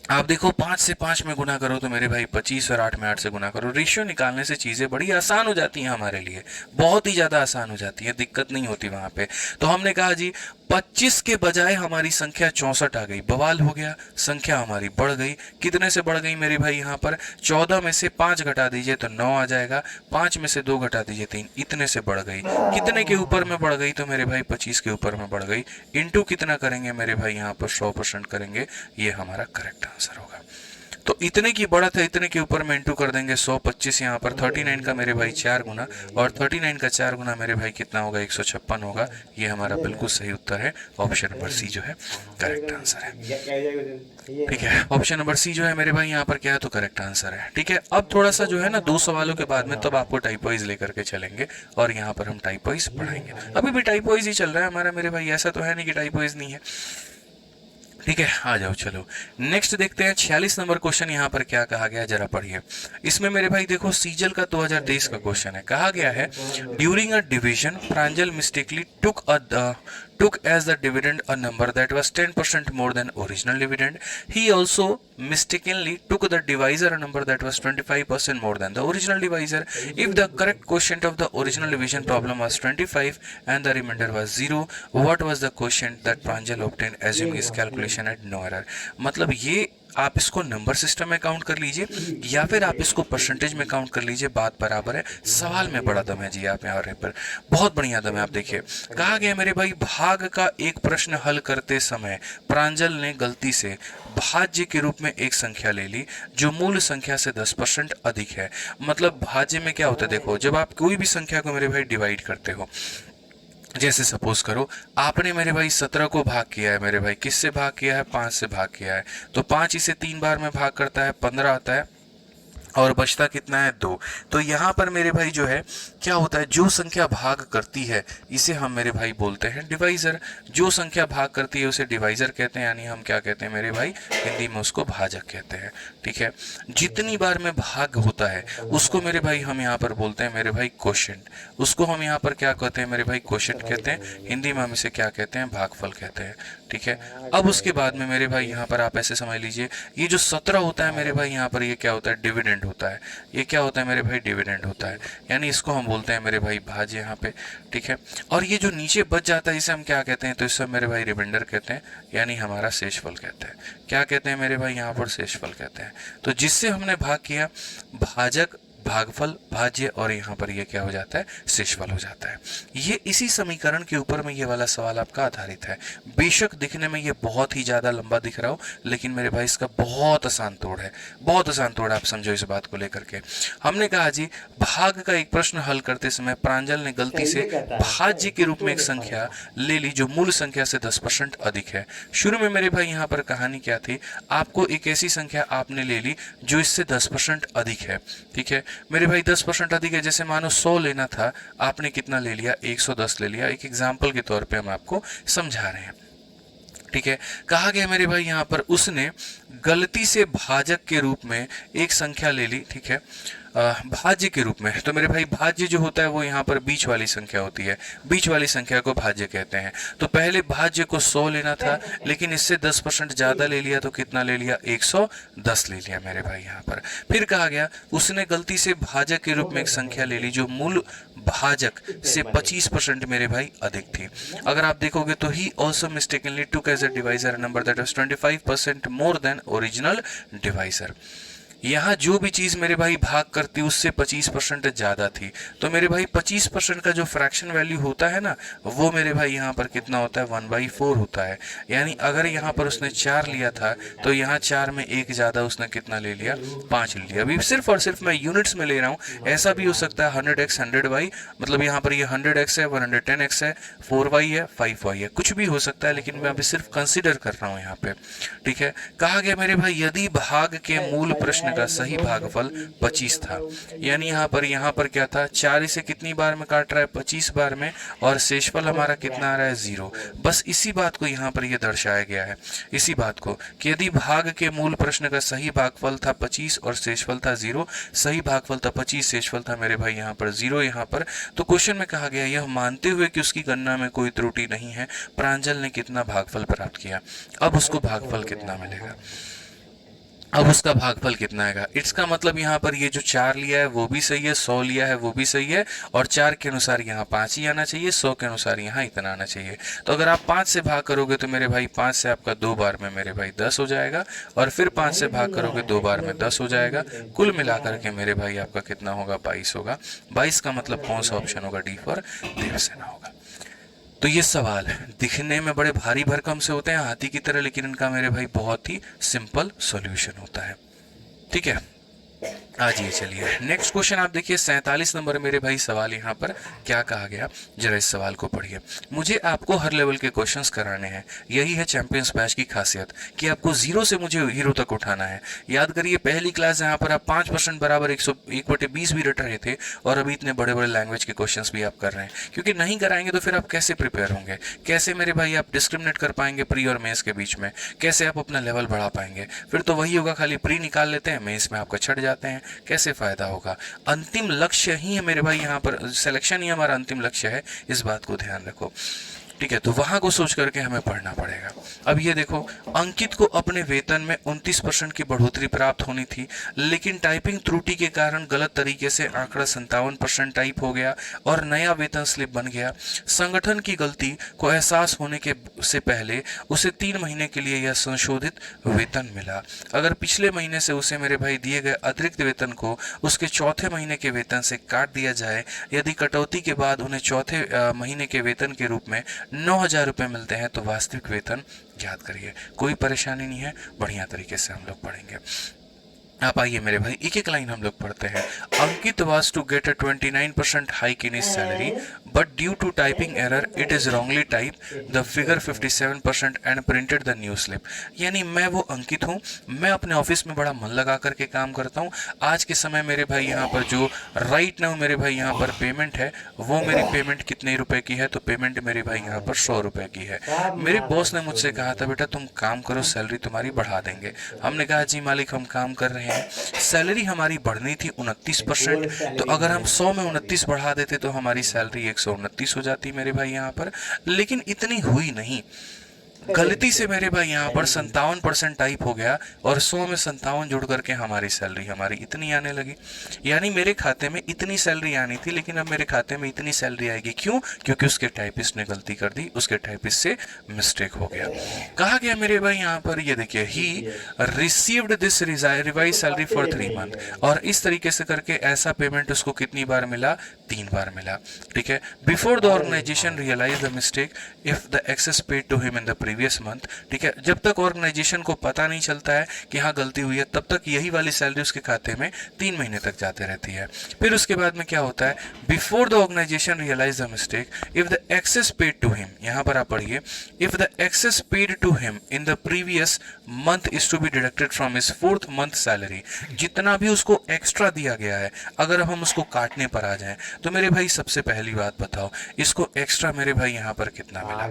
आप देखो 5 से 5 में गुना करो तो मेरे भाई 25, और 8 में 8 से गुना करो। रेशियो निकालने से चीज़ें बड़ी आसान हो जाती हैं हमारे लिए, बहुत ही ज़्यादा आसान हो जाती है, दिक्कत नहीं होती वहाँ पे। तो हमने कहा जी 25 के बजाय हमारी संख्या 64 आ गई, बवाल हो गया, संख्या हमारी बढ़ गई। कितने से बढ़ गई मेरे भाई, यहाँ पर 14 में से 5 घटा दीजिए तो 9 आ जाएगा, 5 में से 2 घटा दीजिए 3, इतने से बढ़ गई। कितने के ऊपर में बढ़ गई, तो मेरे भाई 25 के ऊपर में बढ़ गई। इंटू कितना करेंगे मेरे भाई, यहाँ पर 100% करेंगे, ये हमारा करेक्ट आंसर होगा। तो इतने की बढ़त है, इतने के ऊपर में इंटू कर देंगे 100, 25 यहाँ पर 39 का मेरे भाई 4 गुना, और 39 का 4 गुना मेरे भाई कितना होगा, 156 होगा। ये हमारा बिल्कुल सही उत्तर है, ऑप्शन नंबर सी जो है करेक्ट आंसर है। ठीक है, ऑप्शन नंबर सी जो है मेरे भाई यहाँ पर क्या है, तो करेक्ट आंसर है। ठीक है, अब थोड़ा सा जो है ना 2 सवालों के बाद में तब आपको टाइप वाइज लेकर के चलेंगे, और यहाँ पर हम टाइप वाइज पढ़ाएंगे। अभी भी टाइप वाइज ही चल रहा है हमारा मेरे भाई, ऐसा तो है नहीं कि टाइप वाइज नहीं है। ठीक है, आ जाओ चलो नेक्स्ट देखते हैं। 46 नंबर क्वेश्चन यहाँ पर क्या कहा गया, जरा पढ़िए। इसमें मेरे भाई देखो सीजल का 2023 का क्वेश्चन है। कहा गया है during a division Pranjal mistakenly took as the dividend a number that was 10% more than original dividend. He also mistakenly took the divisor a number that was 25% more than the original divisor. If the correct quotient of the original division problem was 25 and the remainder was 0, what was the quotient that Pranjal obtained assuming his calculation had no error? मतलब ये आप इसको नंबर सिस्टम में काउंट कर लीजिए या फिर आप इसको परसेंटेज में काउंट कर लीजिए, बात बराबर है। सवाल में बड़ा दम है जी आप यहाँ पर, बहुत बढ़िया दम है। आप देखिए कहा गया मेरे भाई भाग का एक प्रश्न हल करते समय प्रांजल ने गलती से भाज्य के रूप में एक संख्या ले ली जो मूल संख्या से 10% अधिक है। मतलब भाज्य में क्या होता है, देखो जब आप कोई भी संख्या को मेरे भाई डिवाइड करते हो, जैसे सपोज करो आपने मेरे भाई 17 को भाग किया है, मेरे भाई किससे भाग किया है, 5 से भाग किया है, तो 5 इसे 3 बार में भाग करता है, 15 आता है, और बचता कितना है, 2। तो यहाँ पर मेरे भाई जो है क्या होता है, जो संख्या भाग करती है इसे हम मेरे भाई बोलते हैं डिवाइजर। जो संख्या भाग करती है उसे डिवाइजर कहते हैं, यानी हम क्या कहते हैं मेरे भाई, हिंदी में उसको भाजक कहते हैं। ठीक है, जितनी बार में भाग होता है उसको मेरे भाई हम यहाँ पर बोलते हैं मेरे भाई क्वोशिएंट। उसको हम यहाँ पर क्या कहते हैं मेरे भाई, क्वोशिएंट कहते हैं। हिंदी में हम इसे क्या कहते हैं, भागफल कहते हैं। ठीक है, अब उसके बाद में मेरे भाई यहाँ पर आप ऐसे समझ लीजिए, ये जो 17 होता है मेरे भाई यहाँ पर, ये क्या होता है, डिविडेंड होता है। ये क्या होता है मेरे भाई, डिविडेंड होता है, यानी इसको हम बोलते हैं मेरे भाई भाज्य यहाँ पे। ठीक है, और ये जो नीचे बच जाता है इसे हम क्या कहते हैं, तो इसे मेरे भाई रिमाइंडर कहते हैं, यानी हमारा शेषफल कहते हैं। क्या कहते हैं मेरे भाई, यहाँ पर शेषफल कहते हैं। तो जिससे हमने भाग किया, भाजक, भागफल, भाज्य, और यहाँ पर ये क्या हो जाता है, शेषफल हो जाता है। ये इसी समीकरण के ऊपर में ये वाला सवाल आपका आधारित है। बेशक दिखने में ये बहुत ही ज़्यादा लंबा दिख रहा हो, लेकिन मेरे भाई इसका बहुत आसान तोड़ है, बहुत आसान तोड़ है। आप समझो इस बात को लेकर के। हमने कहा जी भाग का एक प्रश्न हल करते समय प्रांजल ने गलती से भाज्य के रूप में एक संख्या ले ली जो मूल संख्या से 10% अधिक है। शुरू में मेरे भाई यहाँ पर कहानी क्या थी, आपको एक ऐसी संख्या आपने ले ली जो इससे 10% अधिक है। ठीक है मेरे भाई, 10% अधिक है। जैसे मानो 100 लेना था, आपने कितना ले लिया, 110 ले लिया। एक एग्जाम्पल के तौर पे हम आपको समझा रहे हैं। ठीक है, कहा गया मेरे भाई यहाँ पर उसने गलती से भाजक के रूप में एक संख्या ले ली। ठीक है, भाज्य के रूप में। तो मेरे भाई भाज्य जो होता है वो यहाँ पर बीच वाली संख्या होती है, बीच वाली संख्या को भाज्य कहते हैं। तो पहले भाज्य को 100 लेना था, लेकिन इससे 10% ज़्यादा ले लिया, तो कितना ले लिया, 110 ले लिया मेरे भाई यहाँ पर। फिर कहा गया उसने गलती से भाजक के रूप में एक संख्या ले ली जो मूल भाजक से 25% मेरे भाई अधिक थी। अगर आप देखोगे तो he also mistakenly took as a divisor number that was 25% more than original divisor. यहाँ जो भी चीज़ मेरे भाई भाग करती उससे 25% ज़्यादा थी। तो मेरे भाई 25% का जो फ्रैक्शन वैल्यू होता है ना, वो मेरे भाई यहाँ पर कितना होता है, 1/4 होता है। यानी अगर यहाँ पर उसने 4 लिया था तो यहाँ 4 में एक ज़्यादा उसने कितना ले लिया, 5 ले लिया। अभी सिर्फ और सिर्फ मैं यूनिट्स में ले रहा हूँ। ऐसा भी हो सकता है 100x 100y, मतलब यहाँ पर ये 100x है, 110x है, 4y है, 5y है, कुछ भी हो सकता है, लेकिन मैं अभी सिर्फ कंसिडर कर रहा हूँ यहाँ पे। ठीक है, कहा गया मेरे भाई यदि भाग के मूल प्रश्न प्रश्न का सही भागफल 25 था। यानी यहाँ पर क्या था, 4 इसे कितनी बार में काट रहा है, 25 बार में, और शेषफल हमारा कितना आ रहा है, 0। बस इसी बात को यहाँ पर ये दर्शाया गया है, इसी बात को कि यदि भाग के मूल प्रश्न का सही भागफल था 25 और शेषफल था 0, सही भागफल था 25, शेषफल था मेरे भाई यहाँ पर 0, यहाँ पर तो क्वेश्चन में कहा गया यह मानते हुए कि उसकी गणना में कोई त्रुटि नहीं है, प्रांजल ने कितना भागफल प्राप्त किया। अब उसको भागफल कितना मिलेगा, अब उसका भागफल कितना आएगा। इसका मतलब यहाँ पर ये जो 4 लिया है वो भी सही है, 100 लिया है वो भी सही है, और 4 के अनुसार यहाँ 5 ही आना चाहिए, 100 के अनुसार यहाँ इतना आना चाहिए। तो अगर आप 5 से भाग करोगे तो मेरे भाई 5 से आपका 2 बार में मेरे भाई 10 हो जाएगा, और फिर 5 से भाग करोगे 2 बार में 10 हो जाएगा। कुल मिलाकर के मेरे भाई आपका कितना होगा, 22 होगा। 22 का मतलब कौन सा ऑप्शन होगा, डी फॉर देवसेना होगा। तो ये सवाल दिखने में बड़े भारी भरकम से होते हैं हाथी की तरह, लेकिन इनका मेरे भाई बहुत ही सिंपल सॉल्यूशन होता है। ठीक है, आज ये चलिए नेक्स्ट क्वेश्चन आप देखिए 47 नंबर मेरे भाई सवाल यहाँ पर क्या कहा गया, जरा इस सवाल को पढ़िए। मुझे आपको हर लेवल के क्वेश्चंस कराने हैं, यही है चैंपियंस बैच की खासियत कि आपको जीरो से मुझे हीरो तक उठाना है। याद करिए पहली क्लास यहाँ पर आप 5% बराबर 101/20 भी रट रहे थे, और अभी इतने बड़े बड़े लैंग्वेज के क्वेश्चन भी आप कर रहे हैं, क्योंकि नहीं कराएंगे तो फिर आप कैसे प्रिपेयर होंगे, कैसे मेरे भाई आप डिस्क्रिमिनेट कर पाएंगे प्री और मेंस के बीच में, कैसे आप अपना लेवल बढ़ा पाएंगे। फिर तो वही होगा, खाली प्री निकाल लेते हैं, मेंस में आपका छट जाते हैं, कैसे फायदा होगा। अंतिम लक्ष्य ही है मेरे भाई यहाँ पर, सिलेक्शन ही हमारा अंतिम लक्ष्य है, इस बात को ध्यान रखो। ठीक है, तो वहां को सोच करके हमें पढ़ना पड़ेगा। अब ये देखो, अंकित को अपने वेतन में 29% की बढ़ोतरी प्राप्त होनी थी, लेकिन टाइपिंग त्रुटि के कारण गलत तरीके से आंकड़ा 57% टाइप हो गया और नया वेतन स्लिप बन गया। संगठन की गलती को एहसास होने के से पहले उसे 3 महीने के लिए यह संशोधित वेतन मिला। अगर पिछले महीने से उसे मेरे भाई दिए गए अतिरिक्त वेतन को उसके चौथे महीने के वेतन से काट दिया जाए, यदि कटौती के बाद उन्हें चौथे महीने के वेतन के रूप में 9,000 रुपये मिलते हैं, तो वास्तविक वेतन याद करिए। कोई परेशानी नहीं है, बढ़िया तरीके से हम लोग पढ़ेंगे। आप आइए मेरे भाई, एक एक लाइन हम लोग पढ़ते हैं। Ankit was to get a 29% hike in his salary, but due to typing error it is wrongly type the figure 57% and printed the new slip. यानी मैं वो अंकित हूँ, मैं अपने ऑफिस में बड़ा मन लगा करके काम करता हूँ। आज के समय मेरे भाई यहाँ पर जो राइट नाउ मेरे भाई यहाँ पर पेमेंट है, वो मेरी पेमेंट कितने रुपए की है, तो पेमेंट मेरे भाई यहाँ पर 100 रुपए की है। मेरे बॉस ने मुझसे कहा था बेटा तुम काम करो, सैलरी तुम्हारी बढ़ा देंगे। हमने कहा जी मालिक हम काम कर रहे हैं। सैलरी हमारी बढ़नी थी 29%, तो अगर हम 100 में 29 बढ़ा देते तो हमारी सैलरी 129 हो जाती मेरे भाई यहाँ पर, लेकिन इतनी हुई नहीं। गलती से मेरे भाई यहाँ पर 57% टाइप हो गया और 100 में 57 जुड़ करके हमारी सैलरी हमारी इतनी आने लगी। यानी मेरे खाते में इतनी सैलरी आनी थी, लेकिन अब मेरे खाते में इतनी सैलरी आएगी। क्यों? क्योंकि उसके टाइपिस्ट ने गलती कर दी, उसके टाइपिस्ट से मिस्टेक हो गया। कहा गया मेरे भाई यहाँ पर, ये देखिए, he received this revise salary for 3 month, और इस तरीके से करके ऐसा पेमेंट उसको कितनी बार मिला, 3 बार मिला। ठीक है, before the organisation realise the mistake if the excess paid to him in the previous month. ठीक है, जब तक ऑर्गेनाइजेशन को पता नहीं चलता है कि हाँ गलती हुई है, तब तक यही वाली सैलरी उसके खाते में 3 महीने तक जाते रहती है। फिर उसके बाद में क्या होता है, before the organisation realise the mistake if the excess paid to him, यहाँ पर आप पढ़िए, if the excess paid to him in the previous month is to be deducted from his 4th month salary. जितना भी उसको एक्स्ट्रा दिया गया है, अगर हम उसको काटने पर आ जाएं, तो मेरे भाई सबसे पहली बात बताओ, इसको एक्स्ट्रा मेरे भाई यहाँ पर कितना मिला।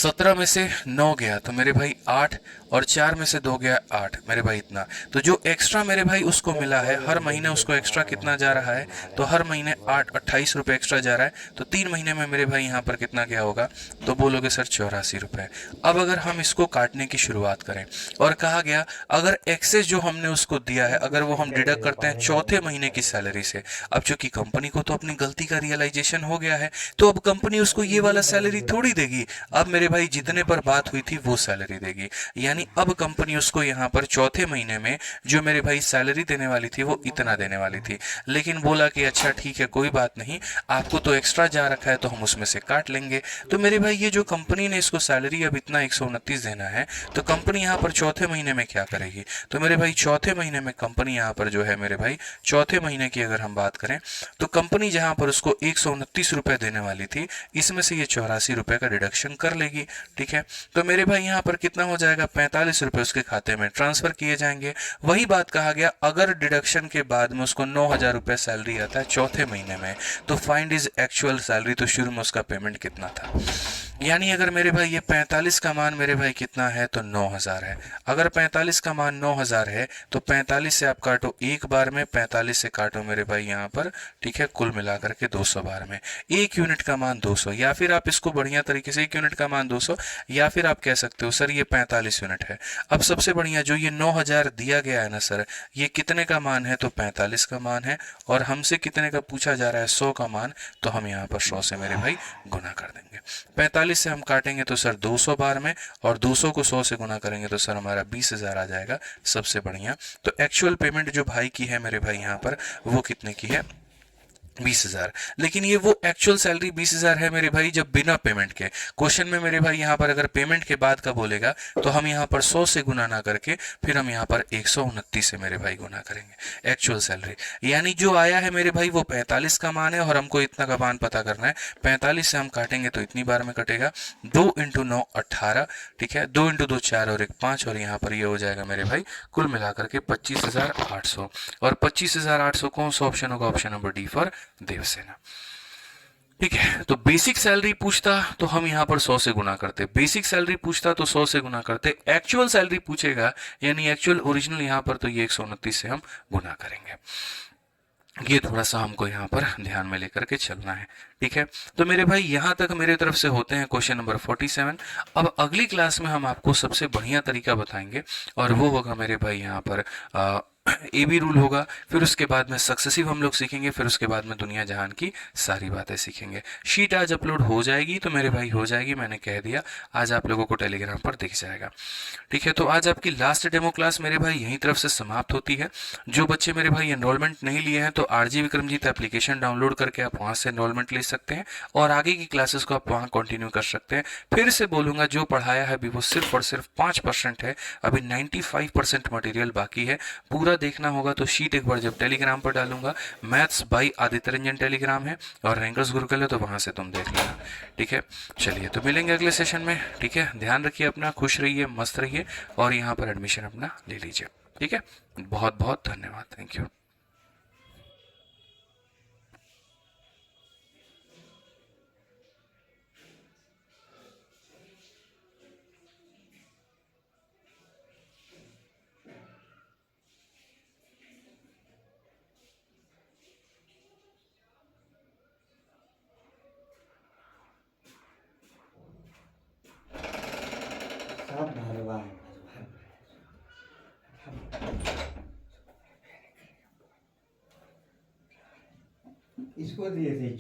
17 में से 9 गया तो मेरे भाई 8, और 4 में से 2 गया 8, मेरे भाई इतना। तो जो एक्स्ट्रा मेरे भाई उसको मिला है, हर महीने उसको एक्स्ट्रा कितना जा रहा है, तो हर महीने 28 रुपये एक्स्ट्रा जा रहा है। तो 3 महीने में मेरे भाई यहाँ पर कितना गया होगा, तो बोलोगे सर 84 रुपये। अब अगर हम इसको काटने की शुरुआत करें, और कहा गया अगर एक्सेस जो हमने उसको दिया है, अगर वो हम डिडक्ट करते हैं चौथे महीने की सैलरी से, अब चूंकि कंपनी को तो अपनी गलती का रियलाइजेशन हो गया है, तो अब कंपनी उसको ये वाला सैलरी थोड़ी देगी। अब मेरे भाई जितने पर बात हुई थी वो सैलरी देगी। यानी अब कंपनी उसको यहाँ पर चौथे महीने में जो मेरे भाई सैलरी देने वाली थी वो इतना देने वाली थी, लेकिन बोला कि अच्छा ठीक है कोई बात नहीं, आपको तो एक्स्ट्रा जा रखा है तो हम उसमें से काट लेंगे। तो मेरे भाई ये जो कंपनी ने इसको सैलरी अब इतना 129 देना है, तो कंपनी यहाँ पर चौथे महीने में क्या करेगी, तो मेरे भाई चौथे महीने में कंपनी यहाँ पर जो है मेरे भाई चौथे महीने की अगर हम बात करें, तो कंपनी जहाँ पर उसको 129 रुपये देने वाली थी, इसमें से ये 84 रुपये का डिडक्शन कर लेगी। जाएगी, ठीक है। तो मेरे भाई यहाँ पर कितना हो जाएगा, 45 रुपये उसके खाते में ट्रांसफर किए जाएंगे। वही बात कहा गया, अगर डिडक्शन के बाद में उसको 9,000 रुपये सैलरी आता है चौथे महीने में, तो फाइंड इज एक्चुअल सैलरी, तो शुरू में उसका पेमेंट कितना था। यानी अगर मेरे भाई ये 45 का मान मेरे भाई कितना है, तो 9,000 है। अगर 45 का मान 9,000 है तो 45 से आप काटो एक बार में, 45 से काटो मेरे भाई यहाँ पर, ठीक है, कुल मिलाकर के 200 बार में। एक यूनिट का मान 200, या फिर आप इसको बढ़िया तरीके से, एक यूनिट का मान 200, या फिर आप कह सकते हो सर ये 45 यूनिट है। अब सबसे बढ़िया, जो ये 9,000 दिया गया है ना सर, ये कितने का मान है, तो 45 का मान है, और हमसे कितने का पूछा जा रहा है, 100 का मान, तो हम यहाँ पर 100 से मेरे भाई गुना कर देंगे। 45 से हम काटेंगे तो सर 200 बार में, और 200 को 100 से गुना करेंगे तो सर हमारा 20,000 आ जाएगा सबसे बढ़िया। तो एक्चुअल पेमेंट जो भाई की है मेरे भाई यहाँ पर, वो कितने की है, 20,000। लेकिन ये वो एक्चुअल सैलरी 20,000 है मेरे भाई जब बिना पेमेंट के। क्वेश्चन में मेरे भाई यहाँ पर अगर पेमेंट के बाद का बोलेगा तो हम यहाँ पर 100 से गुना ना करके फिर हम यहाँ पर 129 से मेरे भाई गुना करेंगे एक्चुअल सैलरी। यानी जो आया है मेरे भाई वो 45 का मान है, और हमको इतना का मान पता करना है। 45 से हम काटेंगे तो इतनी बार में कटेगा, 2 इंटू 9 18, ठीक है, 2 इंटू 2 4 और 1 5, और यहाँ पर ये हो जाएगा मेरे भाई कुल मिलाकर के 25,800। और 25,800 कौन सा ऑप्शन होगा, option number D for Devasena. ठीक है, तो बेसिक सैलरी पूछता तो हम यहाँ पर 100 से गुना करते, बेसिक सैलरी पूछता तो 100 से गुना करते, एक्चुअल सैलरी पूछेगा यानी एक्चुअल ओरिजिनल यहाँ पर, तो ये 129 से हम गुना करेंगे। ये थोड़ा सा हमको यहाँ पर ध्यान में लेकर के चलना है, ठीक है। तो मेरे भाई यहाँ तक मेरे तरफ से होते हैं क्वेश्चन नंबर 47। अब अगली क्लास में हम आपको सबसे बढ़िया तरीका बताएंगे, और वो होगा मेरे भाई यहाँ पर ए बी रूल होगा। फिर उसके बाद में सक्सेसिव हम लोग सीखेंगे, फिर उसके बाद में दुनिया जहान की सारी बातें सीखेंगे। शीट आज अपलोड हो जाएगी तो मेरे भाई हो जाएगी, मैंने कह दिया, आज आप लोगों को टेलीग्राम पर दिख जाएगा, ठीक है। तो आज आपकी लास्ट डेमो क्लास मेरे भाई यहीं तरफ से समाप्त होती है। जो बच्चे मेरे भाई एनरोलमेंट नहीं लिए हैं तो आरजी विक्रमजीत एप्लीकेशन डाउनलोड करके आप वहाँ से एनरोलमेंट ले सकते हैं, और आगे की क्लासेस को आप वहाँ कंटिन्यू कर सकते हैं। फिर से बोलूँगा, जो पढ़ाया है अभी वो सिर्फ और सिर्फ 5% है, अभी 95% मटेरियल बाकी है। पूरा देखना होगा तो शीट एक बार जब टेलीग्राम पर डालूंगा, maths by Aditya Ranjan Telegram है, और रैंकर्स गुरुकुल है, तो वहाँ से तुम देख लेना, ठीक है। चलिए, तो मिलेंगे अगले सेशन में, ठीक है। ध्यान रखिए अपना, खुश रहिए, मस्त रहिए, और यहाँ पर एडमिशन अपना ले लीजिए, ठीक है। बहुत बहुत धन्यवाद, थैंक यू। सब भगवान इसको दिए थे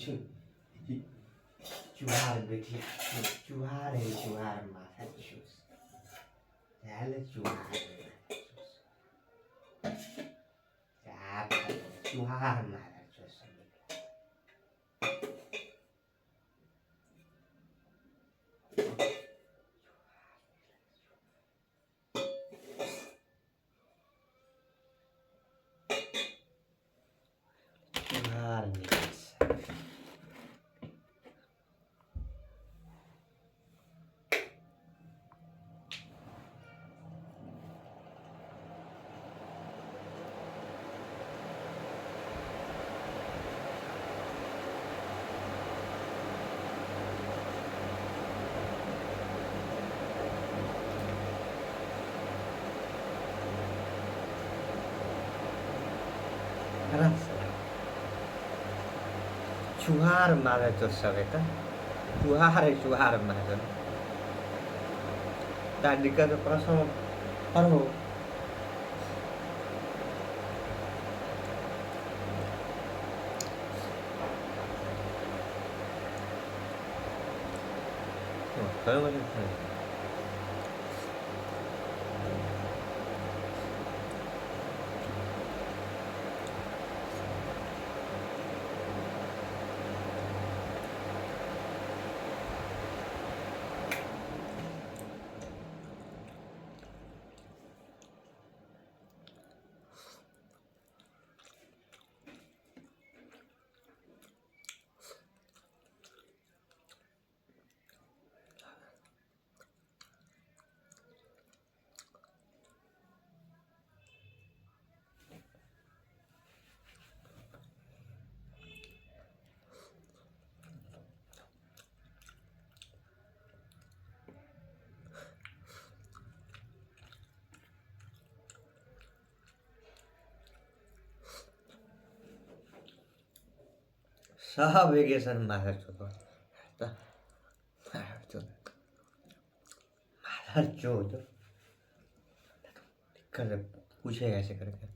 चुहार बेटी, चुहार है, चुहार माथा चूस, चुहार चुहार मारा चूस। चुहार चुहार मारे तो सब का चुहार मारे ताडिका तो प्रश्न पढ़ो। करो सब वेकेशन मार चुका तो मार चो तो कर पूछे कैसे करके